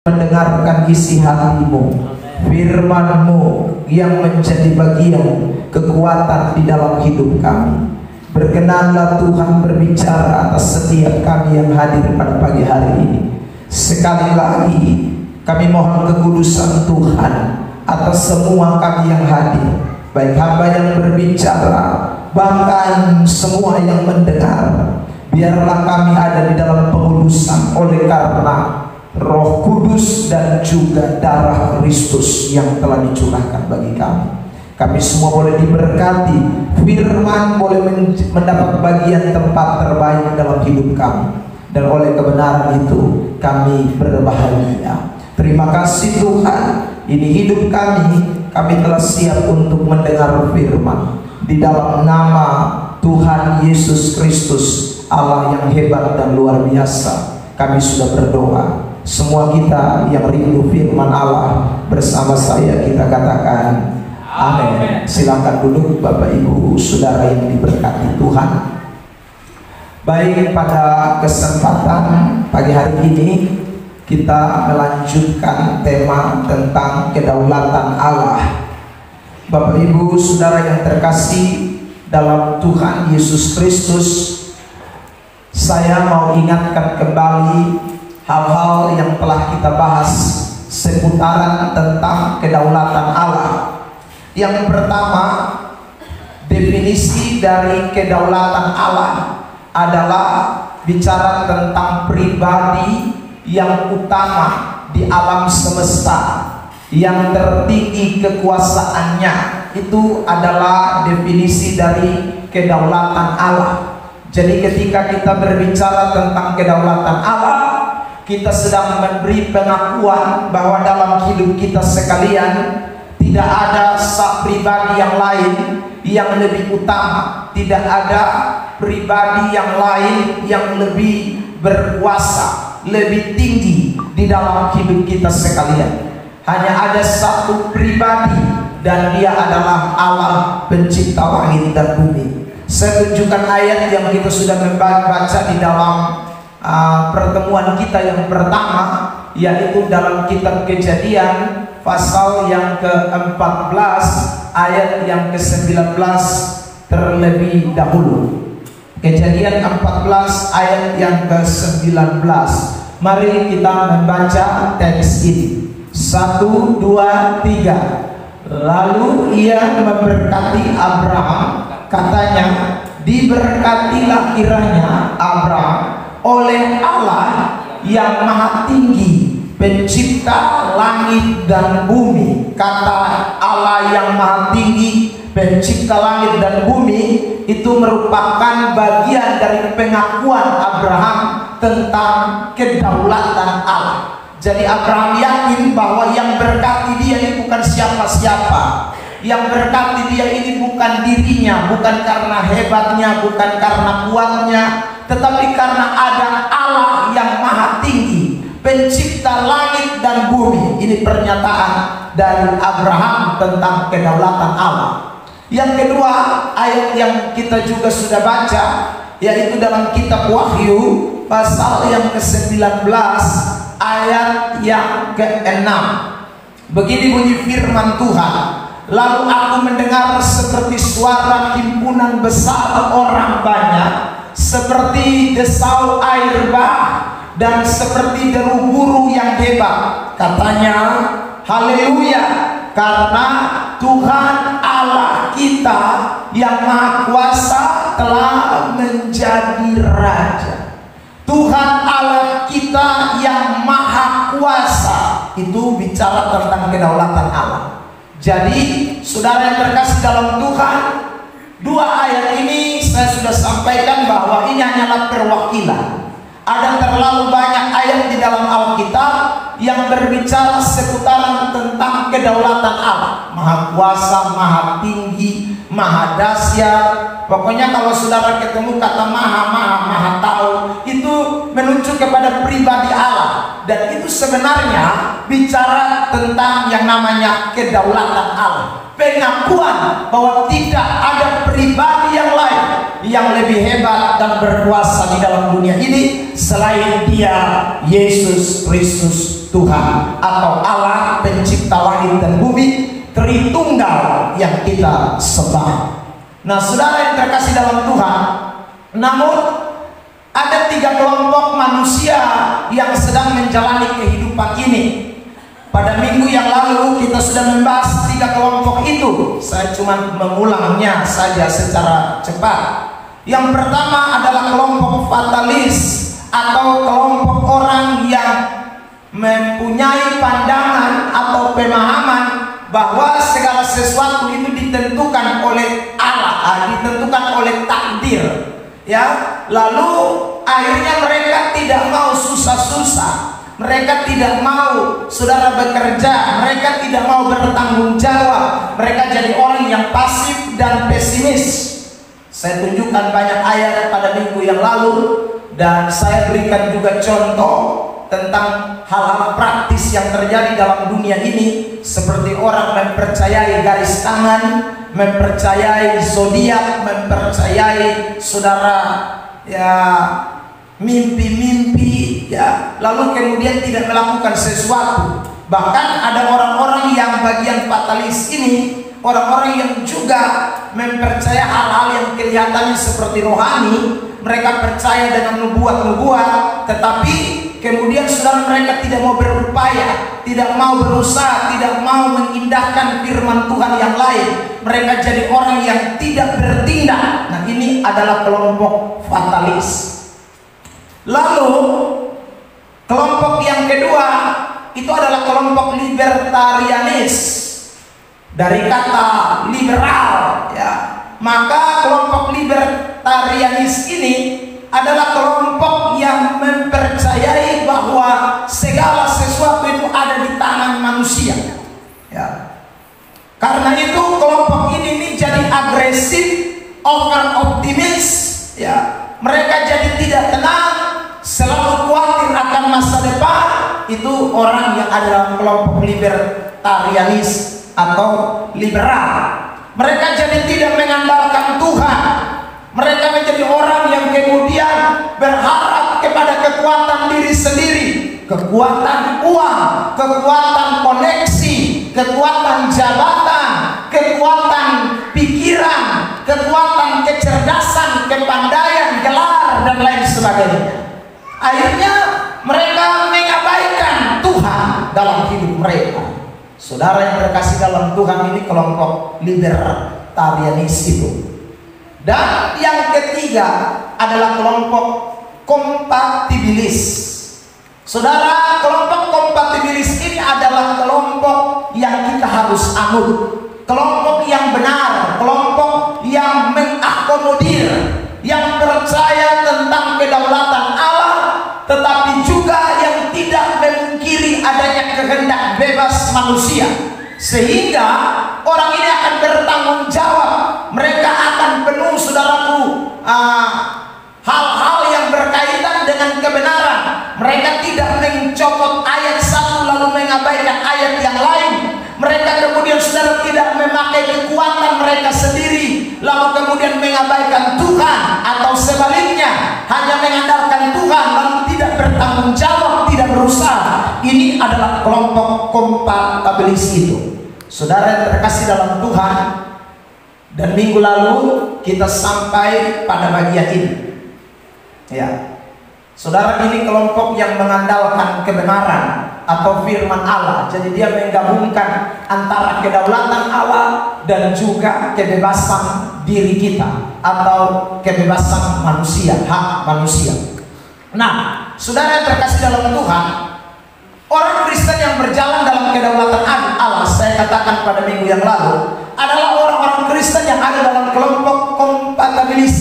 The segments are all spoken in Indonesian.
mendengarkan isi hatimu, firman-Mu yang menjadi bagian kekuatan di dalam hidup kami. Berkenanlah Tuhan berbicara atas setiap kami yang hadir pada pagi hari ini. Sekali lagi kami mohon kekudusan Tuhan atas semua kami yang hadir, baik hamba yang berbicara, bahkan semua yang mendengar. Biarlah kami ada di dalam pengudusan oleh karena Roh Kudus dan juga darah Kristus yang telah dicurahkan bagi kami. Kami semua boleh diberkati, firman boleh mendapat bagian tempat terbaik dalam hidup kami, dan oleh kebenaran itu kami berbahagia. Terima kasih Tuhan, ini hidup kami telah siap untuk mendengar firman. Di dalam nama Tuhan Yesus Kristus, Allah yang hebat dan luar biasa, kami sudah berdoa. Semua kita yang rindu firman Allah bersama saya kita katakan amin. Silakan duduk Bapak Ibu Saudara yang diberkati Tuhan. Baik, pada kesempatan pagi hari ini kita melanjutkan tema tentang kedaulatan Allah. Bapak Ibu Saudara yang terkasih dalam Tuhan Yesus Kristus, saya mau ingatkan kembali hal-hal yang telah kita bahas seputaran tentang kedaulatan Allah. Yang pertama, definisi dari kedaulatan Allah adalah bicara tentang pribadi yang utama di alam semesta, yang tertinggi kekuasaannya. Itu adalah definisi dari kedaulatan Allah. Jadi ketika kita berbicara tentang kedaulatan Allah, kita sedang memberi pengakuan bahwa dalam hidup kita sekalian tidak ada pribadi yang lain yang lebih utama, tidak ada pribadi yang lain yang lebih berkuasa, lebih tinggi di dalam hidup kita sekalian. Hanya ada satu pribadi, dan dia adalah Allah pencipta langit dan bumi. Saya tunjukkan ayat yang kita sudah membaca di dalam pertemuan kita yang pertama, yaitu dalam kitab Kejadian pasal yang ke-14 ayat yang ke-19 terlebih dahulu. Kejadian 14 ayat yang ke-19. Mari kita membaca teks ini. 1, 2, 3. Lalu ia memberkati Abraham, katanya, diberkatilah kiranya Abraham oleh Allah yang maha tinggi, pencipta langit dan bumi. Kata Allah yang maha tinggi, pencipta langit dan bumi, itu merupakan bagian dari pengakuan Abraham tentang kedaulatan Allah. Jadi Abraham yakin bahwa yang berkati dia ini bukan siapa-siapa. Yang berkati dia ini bukan dirinya, bukan karena hebatnya, bukan karena kuatnya, tetapi karena ada Allah yang maha tinggi, pencipta langit dan bumi. Ini pernyataan dari Abraham tentang kedaulatan Allah. Yang kedua, ayat yang kita juga sudah baca, yaitu dalam kitab Wahyu pasal yang ke-19 ayat yang ke-6. Begini bunyi firman Tuhan, lalu aku mendengar seperti suara himpunan besar orang banyak, seperti desau air bah, dan seperti deru guru yang hebat. Katanya, haleluya, karena Tuhan Allah kita yang maha kuasa telah menjadi raja. Tuhan Allah kita yang maha kuasa, itu bicara tentang kedaulatan Allah. Jadi saudara yang terkasih dalam Tuhan, dua ayat ini saya sudah sampaikan bahwa ini hanyalah perwakilan. Ada terlalu banyak ayat di dalam Alkitab yang berbicara seputaran tentang kedaulatan Allah. Maha kuasa, maha tinggi, maha dahsyat. Pokoknya kalau saudara ketemu kata maha tahu, itu menunjuk kepada pribadi Allah. Dan itu sebenarnya bicara tentang yang namanya kedaulatan Allah. Pengakuan bahwa tidak ada pribadi yang lain yang lebih hebat dan berkuasa di dalam dunia ini selain dia, Yesus Kristus Tuhan atau Allah pencipta langit dan bumi, Tritunggal yang kita sembah. Nah, saudara yang terkasih dalam Tuhan, namun ada 3 kelompok manusia yang sedang menjalani kehidupan ini. Pada minggu yang lalu kita sudah membahas 3 kelompok itu. Saya cuma mengulangnya saja secara cepat. Yang pertama adalah kelompok fatalis, atau kelompok orang yang mempunyai pandangan atau pemahaman bahwa segala sesuatu itu ditentukan oleh Allah, ditentukan oleh takdir, ya. Lalu akhirnya mereka tidak mau susah-susah, mereka tidak mau saudara bekerja, mereka tidak mau bertanggung jawab, mereka jadi orang yang pasif dan pesimis. Saya tunjukkan banyak ayat pada minggu yang lalu, dan saya berikan juga contoh tentang hal-hal praktis yang terjadi dalam dunia ini, seperti orang mempercayai garis tangan, mempercayai zodiak, mempercayai saudara ya mimpi-mimpi, ya, lalu kemudian tidak melakukan sesuatu. Bahkan ada orang-orang yang bagian fatalis ini, orang-orang yang juga mempercaya hal-hal yang kelihatannya seperti rohani. Mereka percaya dengan nubuat-nubuat, tetapi kemudian saudara mereka tidak mau berupaya, tidak mau berusaha, tidak mau mengindahkan firman Tuhan yang lain. Mereka jadi orang yang tidak bertindak. Nah, ini adalah kelompok fatalis. Lalu kelompok yang kedua itu adalah kelompok libertarianis, dari kata liberal, ya. Maka kelompok libertarianis ini adalah kelompok yang mempercayai bahwa segala sesuatu itu ada di tangan manusia, ya. Karena itu kelompok ini jadi agresif, over optimis, ya. Mereka jadi tidak tenang, selalu khawatir akan masa depan. Itu orang yang ada dalam kelompok libertarianis atau liberal. Mereka jadi tidak mengandalkan Tuhan. Mereka menjadi orang yang kemudian berharap kepada kekuatan diri sendiri, kekuatan uang, kekuatan koneksi, kekuatan jabatan, kekuatan pikiran, kekuatan kecerdasan, kepandaian, gelar, dan lain sebagainya. Akhirnya mereka mengabaikan Tuhan dalam hidup mereka. Saudara yang terkasih dalam Tuhan, ini kelompok libertarianis itu. Dan yang ketiga adalah kelompok kompatibilis. Saudara, kelompok kompatibilis ini adalah kelompok yang kita harus anut, kelompok yang benar, kelompok yang mengakomodir, yang percaya tentang kedaulatan Allah, tetapi juga yang tidak memungkiri adanya kehendak bebas manusia. Sehingga orang ini akan bertanggung jawab. Mereka akan penuh, saudaraku, hal-hal yang berkaitan dengan kebenaran. Mereka tidak mencopot ayat satu lalu mengabaikan ayat yang lain. Mereka kemudian saudara tidak memakai kekuatan mereka sendiri lalu kemudian mengabaikan Tuhan, atau sebaliknya hanya mengandalkan Tuhan lalu tidak bertanggung jawab, tidak berusaha. Ini adalah kelompok kompatibilis itu. Saudara yang terkasih dalam Tuhan, dan minggu lalu kita sampai pada bagian ini, ya. Saudara, ini kelompok yang mengandalkan kebenaran atau firman Allah. Jadi dia menggabungkan antara kedaulatan Allah dan juga kebebasan diri kita atau kebebasan manusia, hak manusia. Nah, saudara yang terkasih dalam Tuhan, orang Kristen yang berjalan dalam kedaulatan Allah, saya katakan pada minggu yang lalu, adalah orang-orang Kristen yang ada dalam kelompok kompatibilis.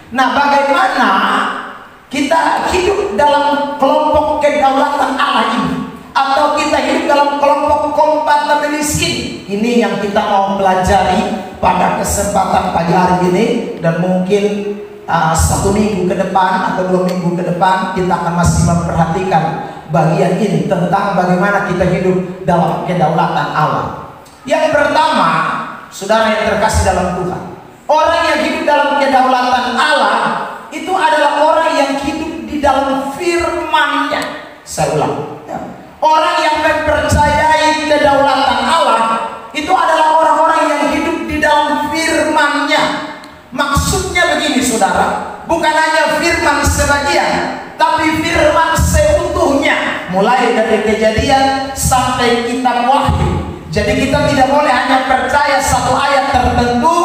Nah, bagaimana kita hidup dalam kelompok kedaulatan Allah ini, atau kita hidup dalam kelompok kompatibilis ini? Ini yang kita mau pelajari pada kesempatan pagi hari ini, dan mungkin 1 minggu ke depan atau 2 minggu ke depan kita akan masih memperhatikan bagian ini tentang bagaimana kita hidup dalam kedaulatan Allah. Yang pertama, saudara yang terkasih dalam Tuhan, orang yang hidup dalam kedaulatan Allah itu adalah orang yang hidup di dalam firman-Nya. Saya ulang, ya. Orang yang mempercayai kedaulatan Allah itu adalah orang-orang yang hidup di dalam firman-Nya. Maksudnya begini saudara, bukan hanya firman sebagian, tapi firman seutuhnya, mulai dari Kejadian sampai kitab Wahyu. Jadi kita tidak boleh hanya percaya satu ayat tertentu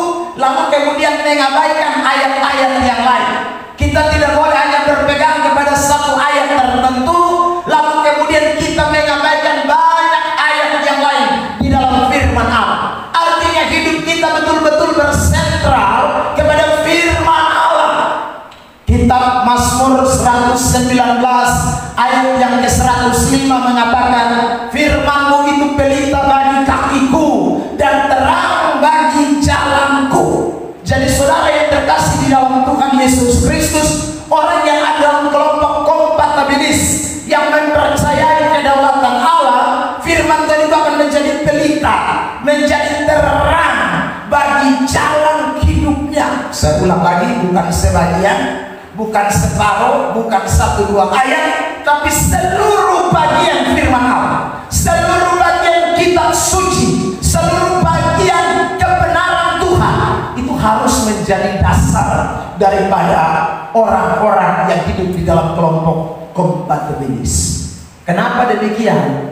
lalu kemudian mengabaikan ayat-ayat yang lain. Kita tidak boleh hanya berpegang kepada satu ayat tertentu lalu kemudian kita mengabaikan banyak ayat yang lain di dalam firman Allah. Artinya hidup kita betul-betul bersentral kepada firman Allah. Kitab Mazmur 119 ayat yang ke-105 mengatakan, firman-Mu itu pelita bagi kakiku dan terang bagi jalanku. Jadi saudara yang terkasih di dalam Tuhan Yesus Kristus, orang yang ada dalam kelompok kompatibilis yang mempercayai kedaulatan Allah, firman Tuhan itu akan menjadi pelita, menjadi terang bagi jalan hidupnya. Saya ulang lagi, bukan sebagian, bukan separuh, bukan satu dua ayat, tapi seluruh bagian firman Allah, seluruh bagian kitab suci, seluruh bagian kebenaran Tuhan itu harus menjadi dasar daripada orang-orang yang hidup di dalam kelompok kompatibilis. Kenapa demikian?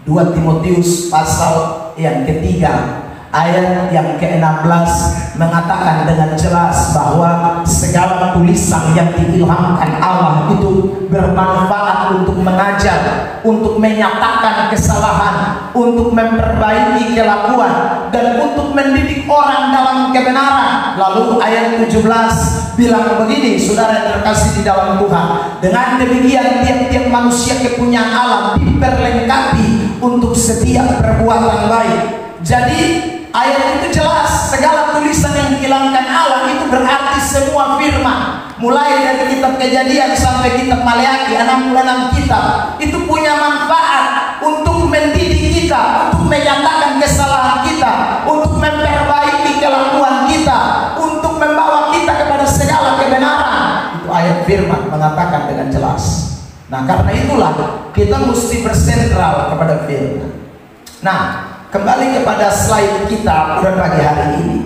2 Timotius pasal yang ketiga ayat yang ke-16 mengatakan dengan jelas bahwa segala tulisan yang diilhamkan Allah itu bermanfaat untuk mengajar, untuk menyatakan kesalahan, untuk memperbaiki kelakuan, dan untuk mendidik orang dalam kebenaran. Lalu ayat 17 bilang begini, saudara yang terkasih di dalam Tuhan, dengan demikian tiap-tiap manusia kepunyaan Allah diperlengkapi untuk setiap perbuatan baik. Jadi ayat itu jelas, segala tulisan yang dihilangkan Allah itu berarti semua firman, mulai dari kitab Kejadian sampai kitab Maleakhi, 66 kitab itu punya manfaat untuk mendidik kita, untuk menyatakan kesalahan kita, untuk memperbaiki kelakuan kita, untuk membawa kita kepada segala kebenaran. Itu ayat firman mengatakan dengan jelas. Nah, karena itulah kita mesti bersentral kepada firman. Nah, kembali kepada slide kita pada pagi hari ini,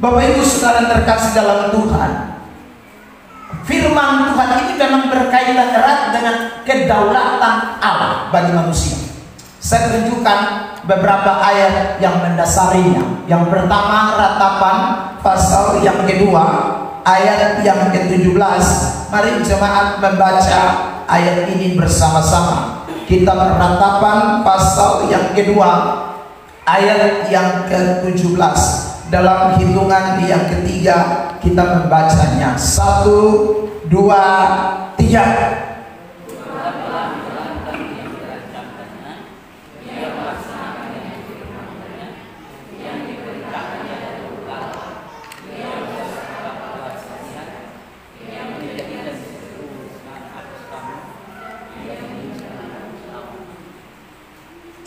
Bapak Ibu saudara terkasih dalam Tuhan, firman Tuhan ini memang berkaitan erat dengan kedaulatan Allah bagi manusia. Saya tunjukkan beberapa ayat yang mendasarinya. Yang pertama, Ratapan pasal yang kedua ayat yang ke-17. Mari jemaat membaca ayat ini bersama-sama. Kitab Ratapan pasal yang kedua ayat yang ke-17. Dalam hitungan yang ketiga kita membacanya. 1, 2, 3.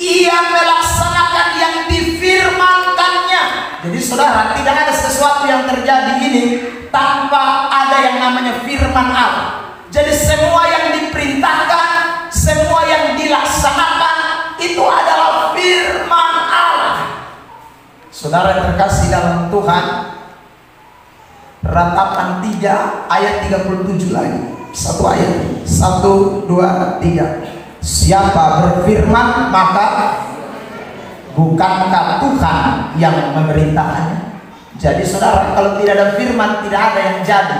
Ia melaksanakan yang difirmankannya. Jadi saudara, tidak ada sesuatu yang terjadi ini tanpa ada yang namanya firman Allah. Jadi semua yang diperintahkan, semua yang dilaksanakan itu adalah firman Allah. Saudara terkasih dalam Tuhan, Ratapan 3 ayat 37 lagi. Satu ayat, 1, 2, 3. Siapa berfirman maka bukankah Tuhan yang memerintahkannya? Jadi saudara, kalau tidak ada firman tidak ada yang jadi.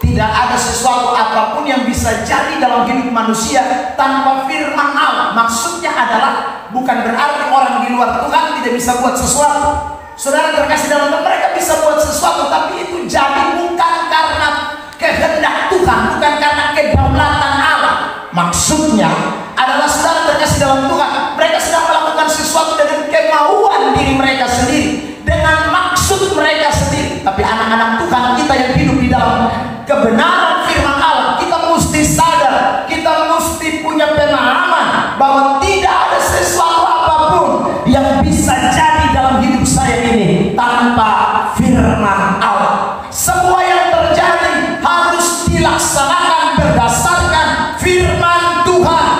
Tidak ada sesuatu apapun yang bisa jadi dalam hidup manusia tanpa firman Allah. Maksudnya adalah bukan berarti orang di luar Tuhan tidak bisa buat sesuatu. Saudara terkasih dalam Tuhan, mereka bisa buat sesuatu, tapi itu jadi bukan karena kehendak Tuhan, bukan karena kedaulatan Allah. Maksudnya adalah saudara terkasih dalam Tuhan, mereka sedang melakukan sesuatu dengan kemauan diri mereka sendiri, dengan maksud mereka sendiri. Tapi anak-anak Tuhan, kita yang hidup di dalam kebenaran firman Allah, kita mesti sadar, kita mesti punya pemahaman bahwa tidak ada sesuatu apapun yang bisa jadi dalam hidup saya ini tanpa firman Allah. Semua yang terjadi harus dilaksanakan berdasarkan firman Tuhan.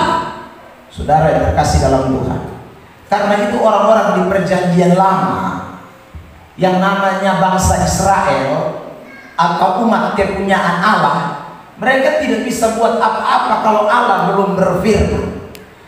Karena itu orang-orang di perjanjian lama yang namanya bangsa Israel atau umat kepunyaan Allah, mereka tidak bisa buat apa-apa kalau Allah belum berfirman.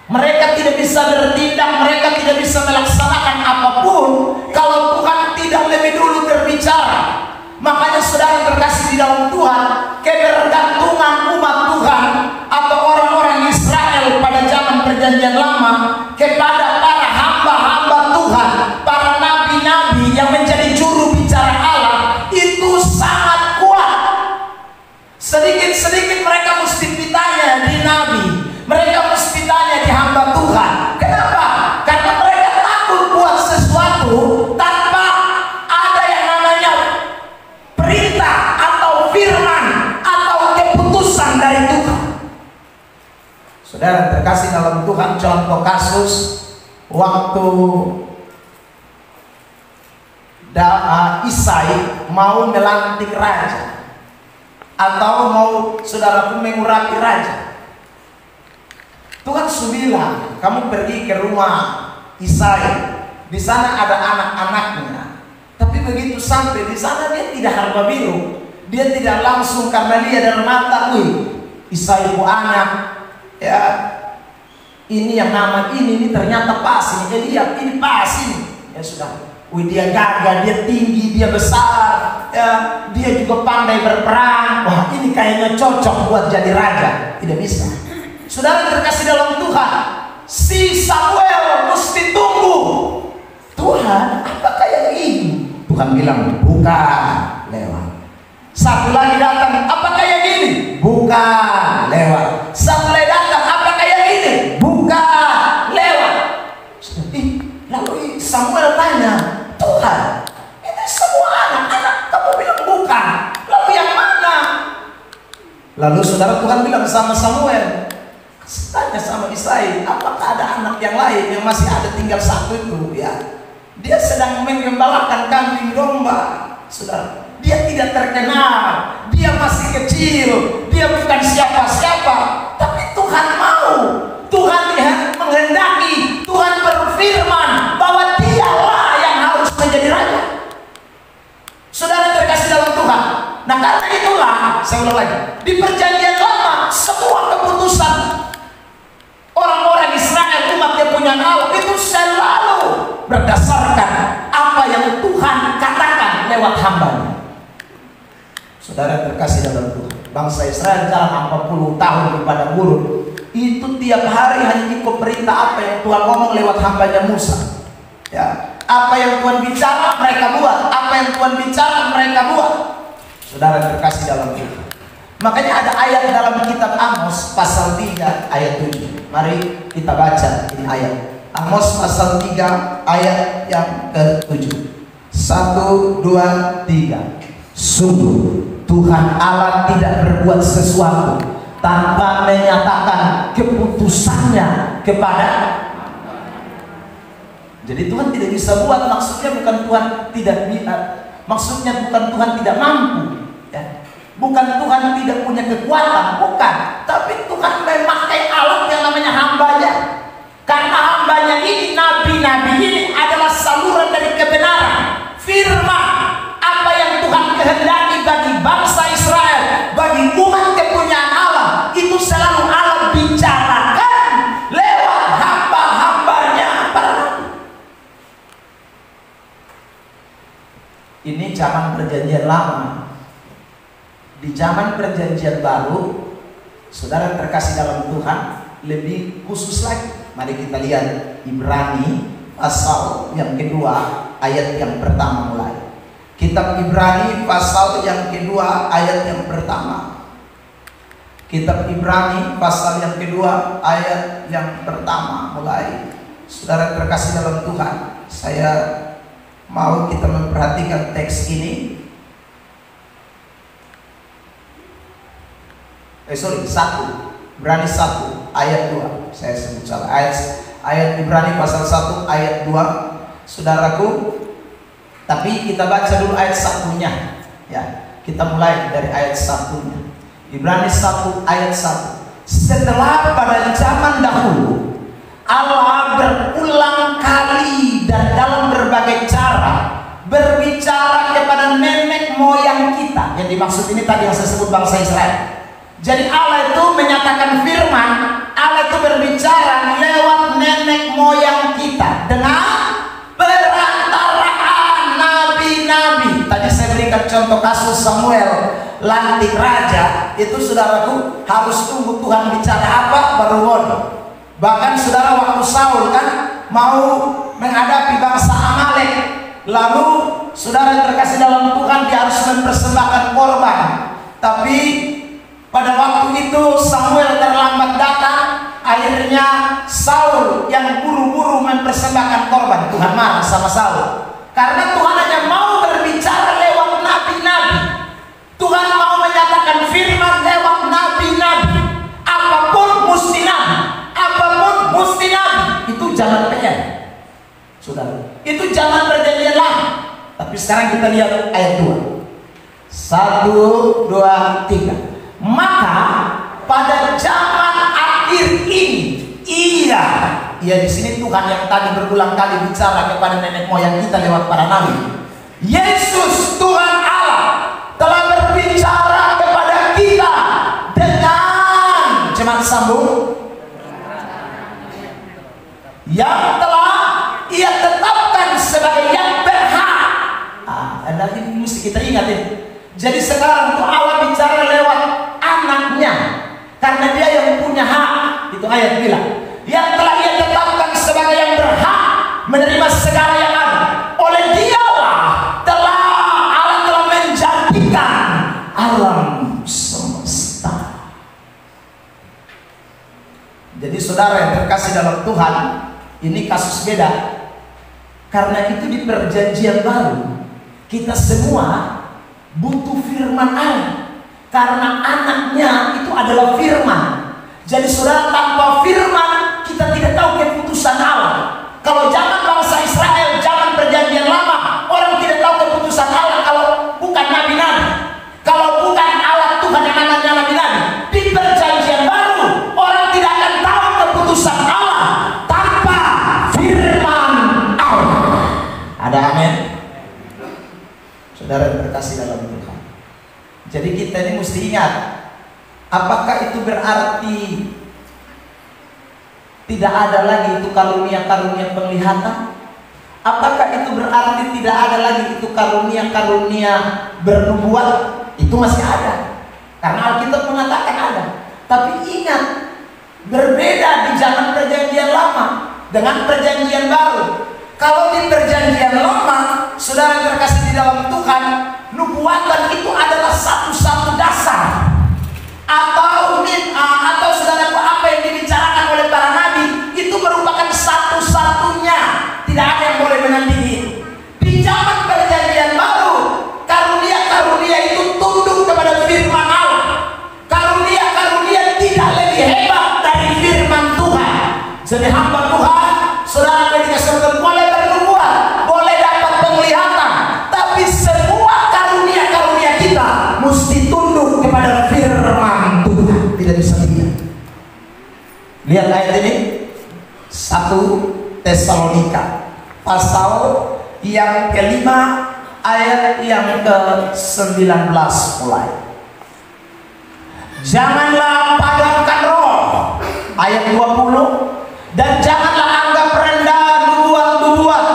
Mereka tidak bisa bertindak, mereka tidak bisa melaksanakan apapun kalau Tuhan tidak lebih dulu berbicara. Makanya saudara terkasih di dalam Tuhan, kebergantungan umat Tuhan atau orang-orang Israel pada zaman perjanjian lama kepada para hamba-hamba Tuhan, para nabi-nabi yang menjadi juru bicara Allah itu sangat kuat. Sedikit-sedikit mereka mesti ditanya di nabi, mereka mesti tanya di hamba Tuhan. Kenapa? Karena mereka takut buat sesuatu tanpa ada yang namanya perintah atau firman atau keputusan dari Tuhan. Saudara terkasih dalam Tuhan, contoh kasus waktu Isai mau melantik raja atau mau saudaraku mengurapi raja. Tuhan sudah bilang, kamu pergi ke rumah Isai, di sana ada anak-anaknya. Tapi begitu sampai di sana dia tidak harba biru, dia tidak langsung karena dia dari mata, Isai ku anak, ya ini yang nama ini ternyata pas ini, lihat ini pas ini, ya sudah. Dia gagah, dia tinggi, dia besar, ya, dia juga pandai berperang. Wah, ini kayaknya cocok buat jadi raja. Tidak bisa. Saudara terkasih dalam Tuhan, si Samuel mesti tunggu. Tuhan, apa kayak ini? Tuhan bilang, bukan, lewat. Satu lagi datang, apa kayak gini? Bukan, lewat. Satu lagi datang, apa kayak gini? Bukan, lewat. Lalu Samuel tanya, Tuhan, ini semua anak-anak kamu bilang bukan, lalu yang mana? Lalu saudara Tuhan bilang sama Samuel, tanya sama Isai, apakah ada anak yang lain yang masih ada tinggal satu itu? Ya, dia sedang menggembalakan kambing domba, saudara. Dia tidak terkenal, dia masih kecil, dia bukan siapa-siapa, tapi Tuhan mau, Tuhan menghendaki, Tuhan berfirman bahwa dialah yang harus menjadi raja. Saudara terkasih dalam Tuhan, nah karena itulah, saya ulang lagi, di perjanjian lama semua keputusan orang-orang Israel umat kepunyaan Allah itu selalu berdasarkan apa yang Tuhan katakan lewat hambanya. Saudara terkasih dalam Tuhan, bangsa Israel jalan 40 tahun di padang gurun, itu tiap hari hanya ikut perintah apa yang Tuhan ngomong lewat hambanya Musa. Ya, apa yang Tuhan bicara mereka buat, apa yang Tuhan bicara mereka buat. Saudara terkasih dalam Tuhan, makanya ada ayat dalam kitab Amos pasal 3 ayat 7. Mari kita baca ini ayat Amos pasal 3 ayat yang ke-7. 1, 2, 3. Sungguh Tuhan Allah tidak berbuat sesuatu tanpa menyatakan keputusannya kepada. Jadi Tuhan tidak bisa buat, maksudnya bukan Tuhan tidak maksudnya bukan Tuhan tidak mampu, ya. Bukan Tuhan tidak punya kekuatan, bukan. Tapi Tuhan memakai alat yang namanya hambanya. Karena hambanya ini, nabi-nabi ini adalah saluran dari kebenaran, firman. Apa yang Tuhan kehendaki bagi bangsa Israel, bagi umat kepunyaan Allah, itu selalu Allah bicarakan lewat hamba-hambanya para nabi. Ini zaman perjanjian lama. Di zaman perjanjian baru, saudara terkasih dalam Tuhan, lebih khusus lagi. Mari kita lihat Ibrani pasal yang kedua ayat yang pertama mulai. Kitab Ibrani pasal yang kedua ayat yang pertama. Kitab Ibrani pasal yang kedua ayat yang pertama mulai. Saudara terkasih dalam Tuhan, saya mau kita memperhatikan teks ini. Ibrani 1 ayat 2. Saya sebut salah. Ayat Ibrani pasal 1 ayat 2. Saudaraku, tapi kita baca dulu ayat 1-nya. Ya, kita mulai dari ayat 1-nya. Ibrani 1 ayat 1. Setelah pada zaman dahulu Allah berulang kali dimaksud ini tadi yang saya sebut bangsa Israel. Jadi Allah itu menyatakan firman, Allah itu berbicara lewat nenek moyang kita dengan perantaraan nabi-nabi. Tadi saya berikan contoh kasus Samuel lantik raja, itu saudaraku harus tunggu Tuhan bicara apa baru ngomong. Bahkan saudara waktu Saul kan mau menghadapi bangsa Amalek, lalu saudara terkasih dalam Tuhan, dia harus mempersembahkan korban. Tapi pada waktu itu Samuel terlambat datang, akhirnya Saul yang buru-buru mempersembahkan korban. Tuhan marah sama Saul karena Tuhan hanya mau berbicara lewat nabi-nabi. Tuhan mau menyatakan firman lewat nabi-nabi. Apapun mesti nabi, apapun mesti nabi. Itu zaman PN, saudara. Itu zaman perjanjian lama. Tapi sekarang kita lihat ayat 2. 1, 2, 3. Maka pada zaman akhir ini, iya di sini Tuhan yang tadi berulang kali bicara kepada nenek moyang kita lewat para nabi. Yesus Tuhan Allah telah berbicara kepada kita dengan jemaat sambung yang telah Ia tetapkan sebagai yang berhak. Anda ini mesti kita ingat ini. Jadi sekarang tuh Allah bicara lewat anaknya, karena dia yang punya hak. Itu ayat bilang, yang telah Ia tetapkan sebagai yang berhak menerima segala yang ada. Oleh Dialah Allah telah menjadikan alam semesta. Jadi saudara yang terkasih dalam Tuhan, ini kasus beda. Karena itu di perjanjian baru kita semua butuh firman Allah, karena anaknya itu adalah firman. Jadi saudara, tanpa firman kita tidak tahu keputusan Allah. Kalau zaman bangsa Israel, zaman perjanjian lama, orang tidak tahu keputusan Allah kalau bukan nabi-nabi, kalau bukan Allah Tuhan yang anaknya nabi-nabi. Di perjanjian baru orang tidak akan tahu keputusan Allah tanpa firman Allah. Ada amin? Saudara yang terkasih dalam Tuhan. Jadi kita ini mesti ingat, apakah itu berarti tidak ada lagi itu karunia-karunia penglihatan? Apakah itu berarti tidak ada lagi itu karunia-karunia bernubuat? Itu masih ada, karena Alkitab mengatakan ada. Tapi ingat, berbeda di zaman perjanjian lama dengan perjanjian baru. Kalau di perjanjian lama, saudara terkasih di dalam Tuhan, nubuatan itu adalah satu-satu dasar, atau saudaraku, apa yang dibicarakan oleh para nabi itu merupakan satu-satunya, tidak ada yang boleh menandingi. Di zaman perjanjian baru, karunia-karunia itu tunduk kepada firman Allah. Karunia-karunia tidak lebih hebat dari firman Tuhan. Jadi hamba Tuhan, saudara ketika saudara boleh bernubuat, boleh dapat penglihatan, tapi semua karunia-karunia kita mesti tunduk kepada firman Tuhan. Tidak bisa tidak. Lihat ayat ini, 1 Tesalonika pasal yang kelima ayat yang ke-19 mulai. Janganlah padamkan roh, ayat 20, dan janganlah anggap rendah nubuat-nubuat.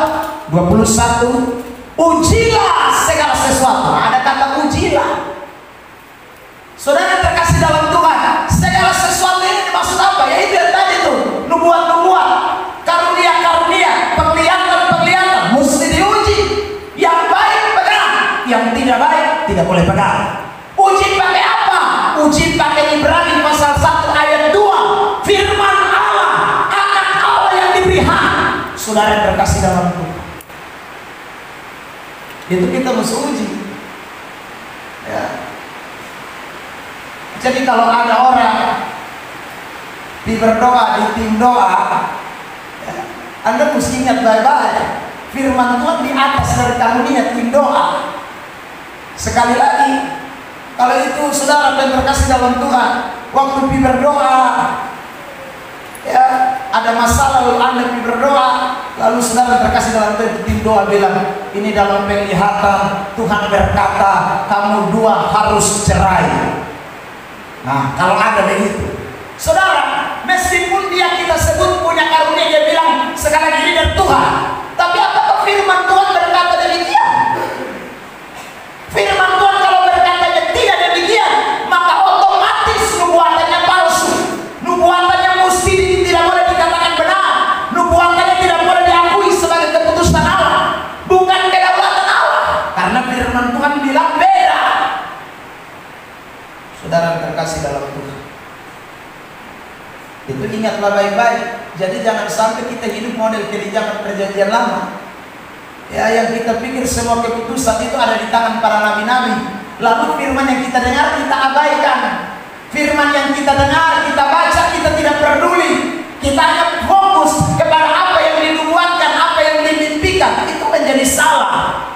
21, ujilah segala sesuatu. Ada kata ujilah. Saudara terkasih dalam Tuhan, segala sesuatu ini maksud apa? Ya itu yang tadi tuh, nubuat-nubuat, karunia-karunia, penglihatan mesti diuji. Yang baik pegang, yang tidak baik tidak boleh pegang. Uji pakai apa? Uji pakai Ibrani pasal 1 ayat 2, firman Allah, anak Allah yang diberi hak. Saudara terkasih dalam Tuhan, itu kita mesti uji ya. Jadi kalau ada orang di berdoa di tim doa ya, Anda mesti ingat baik-baik, firman Tuhan di atas dari kamu niat tim doa. Sekali lagi, kalau itu saudara yang terkasih dalam Tuhan, waktu pi berdoa ya, ada masalah lalu Anda pi berdoa, Lalu saudara terkasih dalam tim doa bilang, ini dalam penglihatan Tuhan berkata kamu dua harus cerai. Nah, kalau ada begitu, saudara, meskipun dia kita sebut punya karunia, dia bilang sekali lagi dari Tuhan, tapi apakah firman Tuhan berkata demikian? Firman Tuhan kalau berkatanya tidak demikian, maka otomatis nubuatannya palsu. Nubuatannya mesti tidak boleh dikatakan benar. Nubuatannya tidak boleh diakui sebagai keputusan Allah, bukan kedaulatan Allah, karena firman Tuhan bilang beda. Saudara terkasih dalam Tuhan, itu ingatlah baik-baik. Jadi jangan sampai kita hidup model kebijakan perjanjian lama, ya, yang kita pikir semua keputusan itu ada di tangan para nabi-nabi. Lalu firman yang kita dengar kita abaikan. Firman yang kita dengar, kita baca, kita tidak peduli. Kita hanya fokus kepada apa yang dinubuatkan, apa yang dimimpikan. Itu menjadi salah.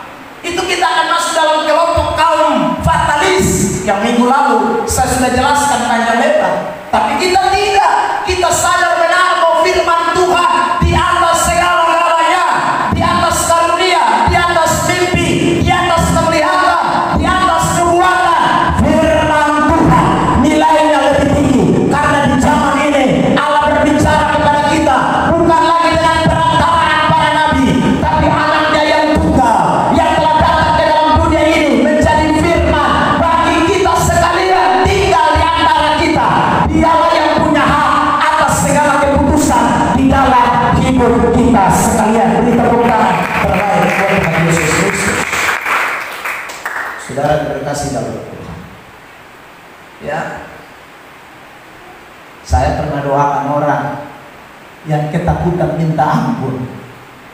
Itu kita akan masuk dalam kelompok kaum fatalis yang minggu lalu saya sudah jelaskan panjang lebar. Tapi kita tidak. Kita sadar benar bahwa firman Tuhan di atas segala-galanya, di atas karunia, di atas mimpi, di atas penglihatan, di atas nubuatan. Firman Tuhan nilainya lebih tinggi, karena di zaman ini Allah berbicara kepada kita bukan lagi dengan perantaraan para nabi, tapi anaknya yang tunggal yang telah datang ke dalam dunia ini menjadi firman bagi kita sekalian, tinggal di antara kita. Dialah yang punya hak atas segala keputusan di dalam hidup kita sekalian. Beri tepuk tangan terbaik buat Tuhan Yesus Kristus. Saudara terkasih dalam Tuhan, ya, saya pernah doakan orang yang ketakutan minta ampun.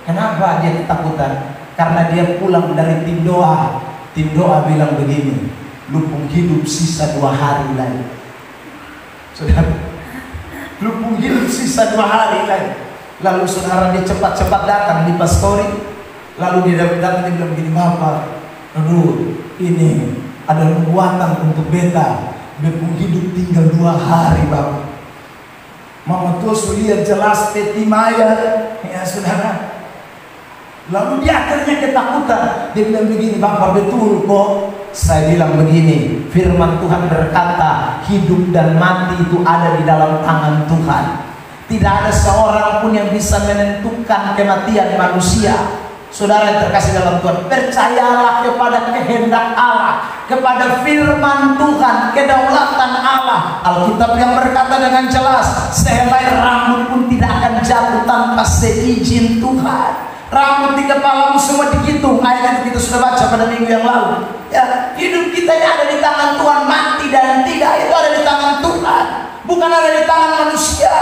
Kenapa dia ketakutan? Karena dia pulang dari tim doa. Tim doa bilang begini, lupung hidup sisa 2 hari lagi. Saudara, lupung hidup sisa 2 hari lagi. Lalu saudara dia cepat-cepat datang di pastori. Lalu dia datang, dia bilang begini, Bapak, aduh, ini ada nubuatan untuk beta. Lupung hidup tinggal 2 hari, Bapak. Mama tuh lihat jelas peti maya, ya saudara. Lalu dia akhirnya ketakutan. Dia bilang begini, Bapak betul kok. Saya bilang begini, firman Tuhan berkata hidup dan mati itu ada di dalam tangan Tuhan. Tidak ada seorang pun yang bisa menentukan kematian manusia. Saudara yang terkasih dalam Tuhan, percayalah kepada kehendak Allah, kepada firman Tuhan, kedaulatan Allah. Alkitab yang berkata dengan jelas, sehelai rambut pun tidak akan jatuh tanpa seizin Tuhan. Rambut di kepalamu semua dihitung. Ayat itu kita sudah baca pada minggu yang lalu. Ya, hidup kita ini ada di tangan Tuhan, mati dan tidak itu ada di tangan Tuhan, bukan ada di tangan manusia.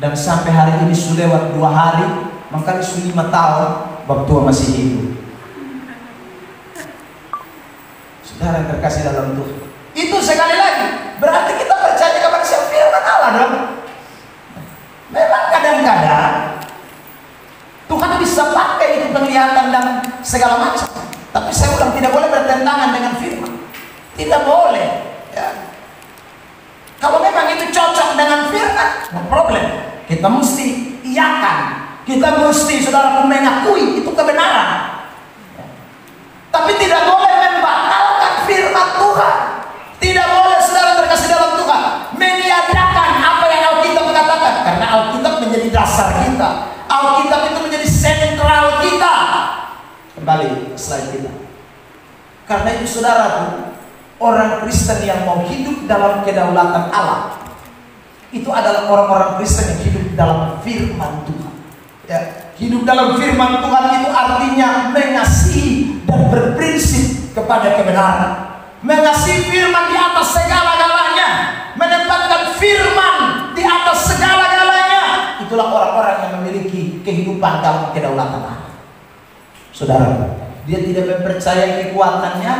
Dan sampai hari ini sudah lewat 2 hari, makanya sudah 5 tahun Bapak tua masih hidup. Saudara yang terkasih dalam Tuhan, itu sekali lagi berarti kita percaya kepada firman Allah dong. Memang kadang-kadang Tuhan bisa pakai itu penglihatan dan segala macam, tapi saya ulang, tidak boleh bertentangan dengan firman. Tidak boleh, ya. Kalau memang itu cocok dengan firman, no problem. Kita mesti iyakan, kita mesti saudara mengakui itu kebenaran, ya. Tapi tidak boleh membatalkan firman Tuhan. Tidak boleh saudara terkasih dalam Tuhan meniadakan apa yang Alkitab katakan, karena Alkitab menjadi dasar kita. Alkitab itu menjadi sentral kita. Kembali slide kita. Karena itu saudaraku, orang Kristen yang mau hidup dalam kedaulatan Allah, itu adalah orang-orang Kristen yang hidup dalam firman Tuhan, ya. Hidup dalam firman Tuhan itu artinya mengasihi dan berprinsip kepada kebenaran, mengasihi firman di atas segala-galanya, menempatkan firman di atas segala-galanya. Itulah orang-orang yang memiliki kehidupan dalam kedaulatan Allah. Saudara, dia tidak mempercayai kekuatannya,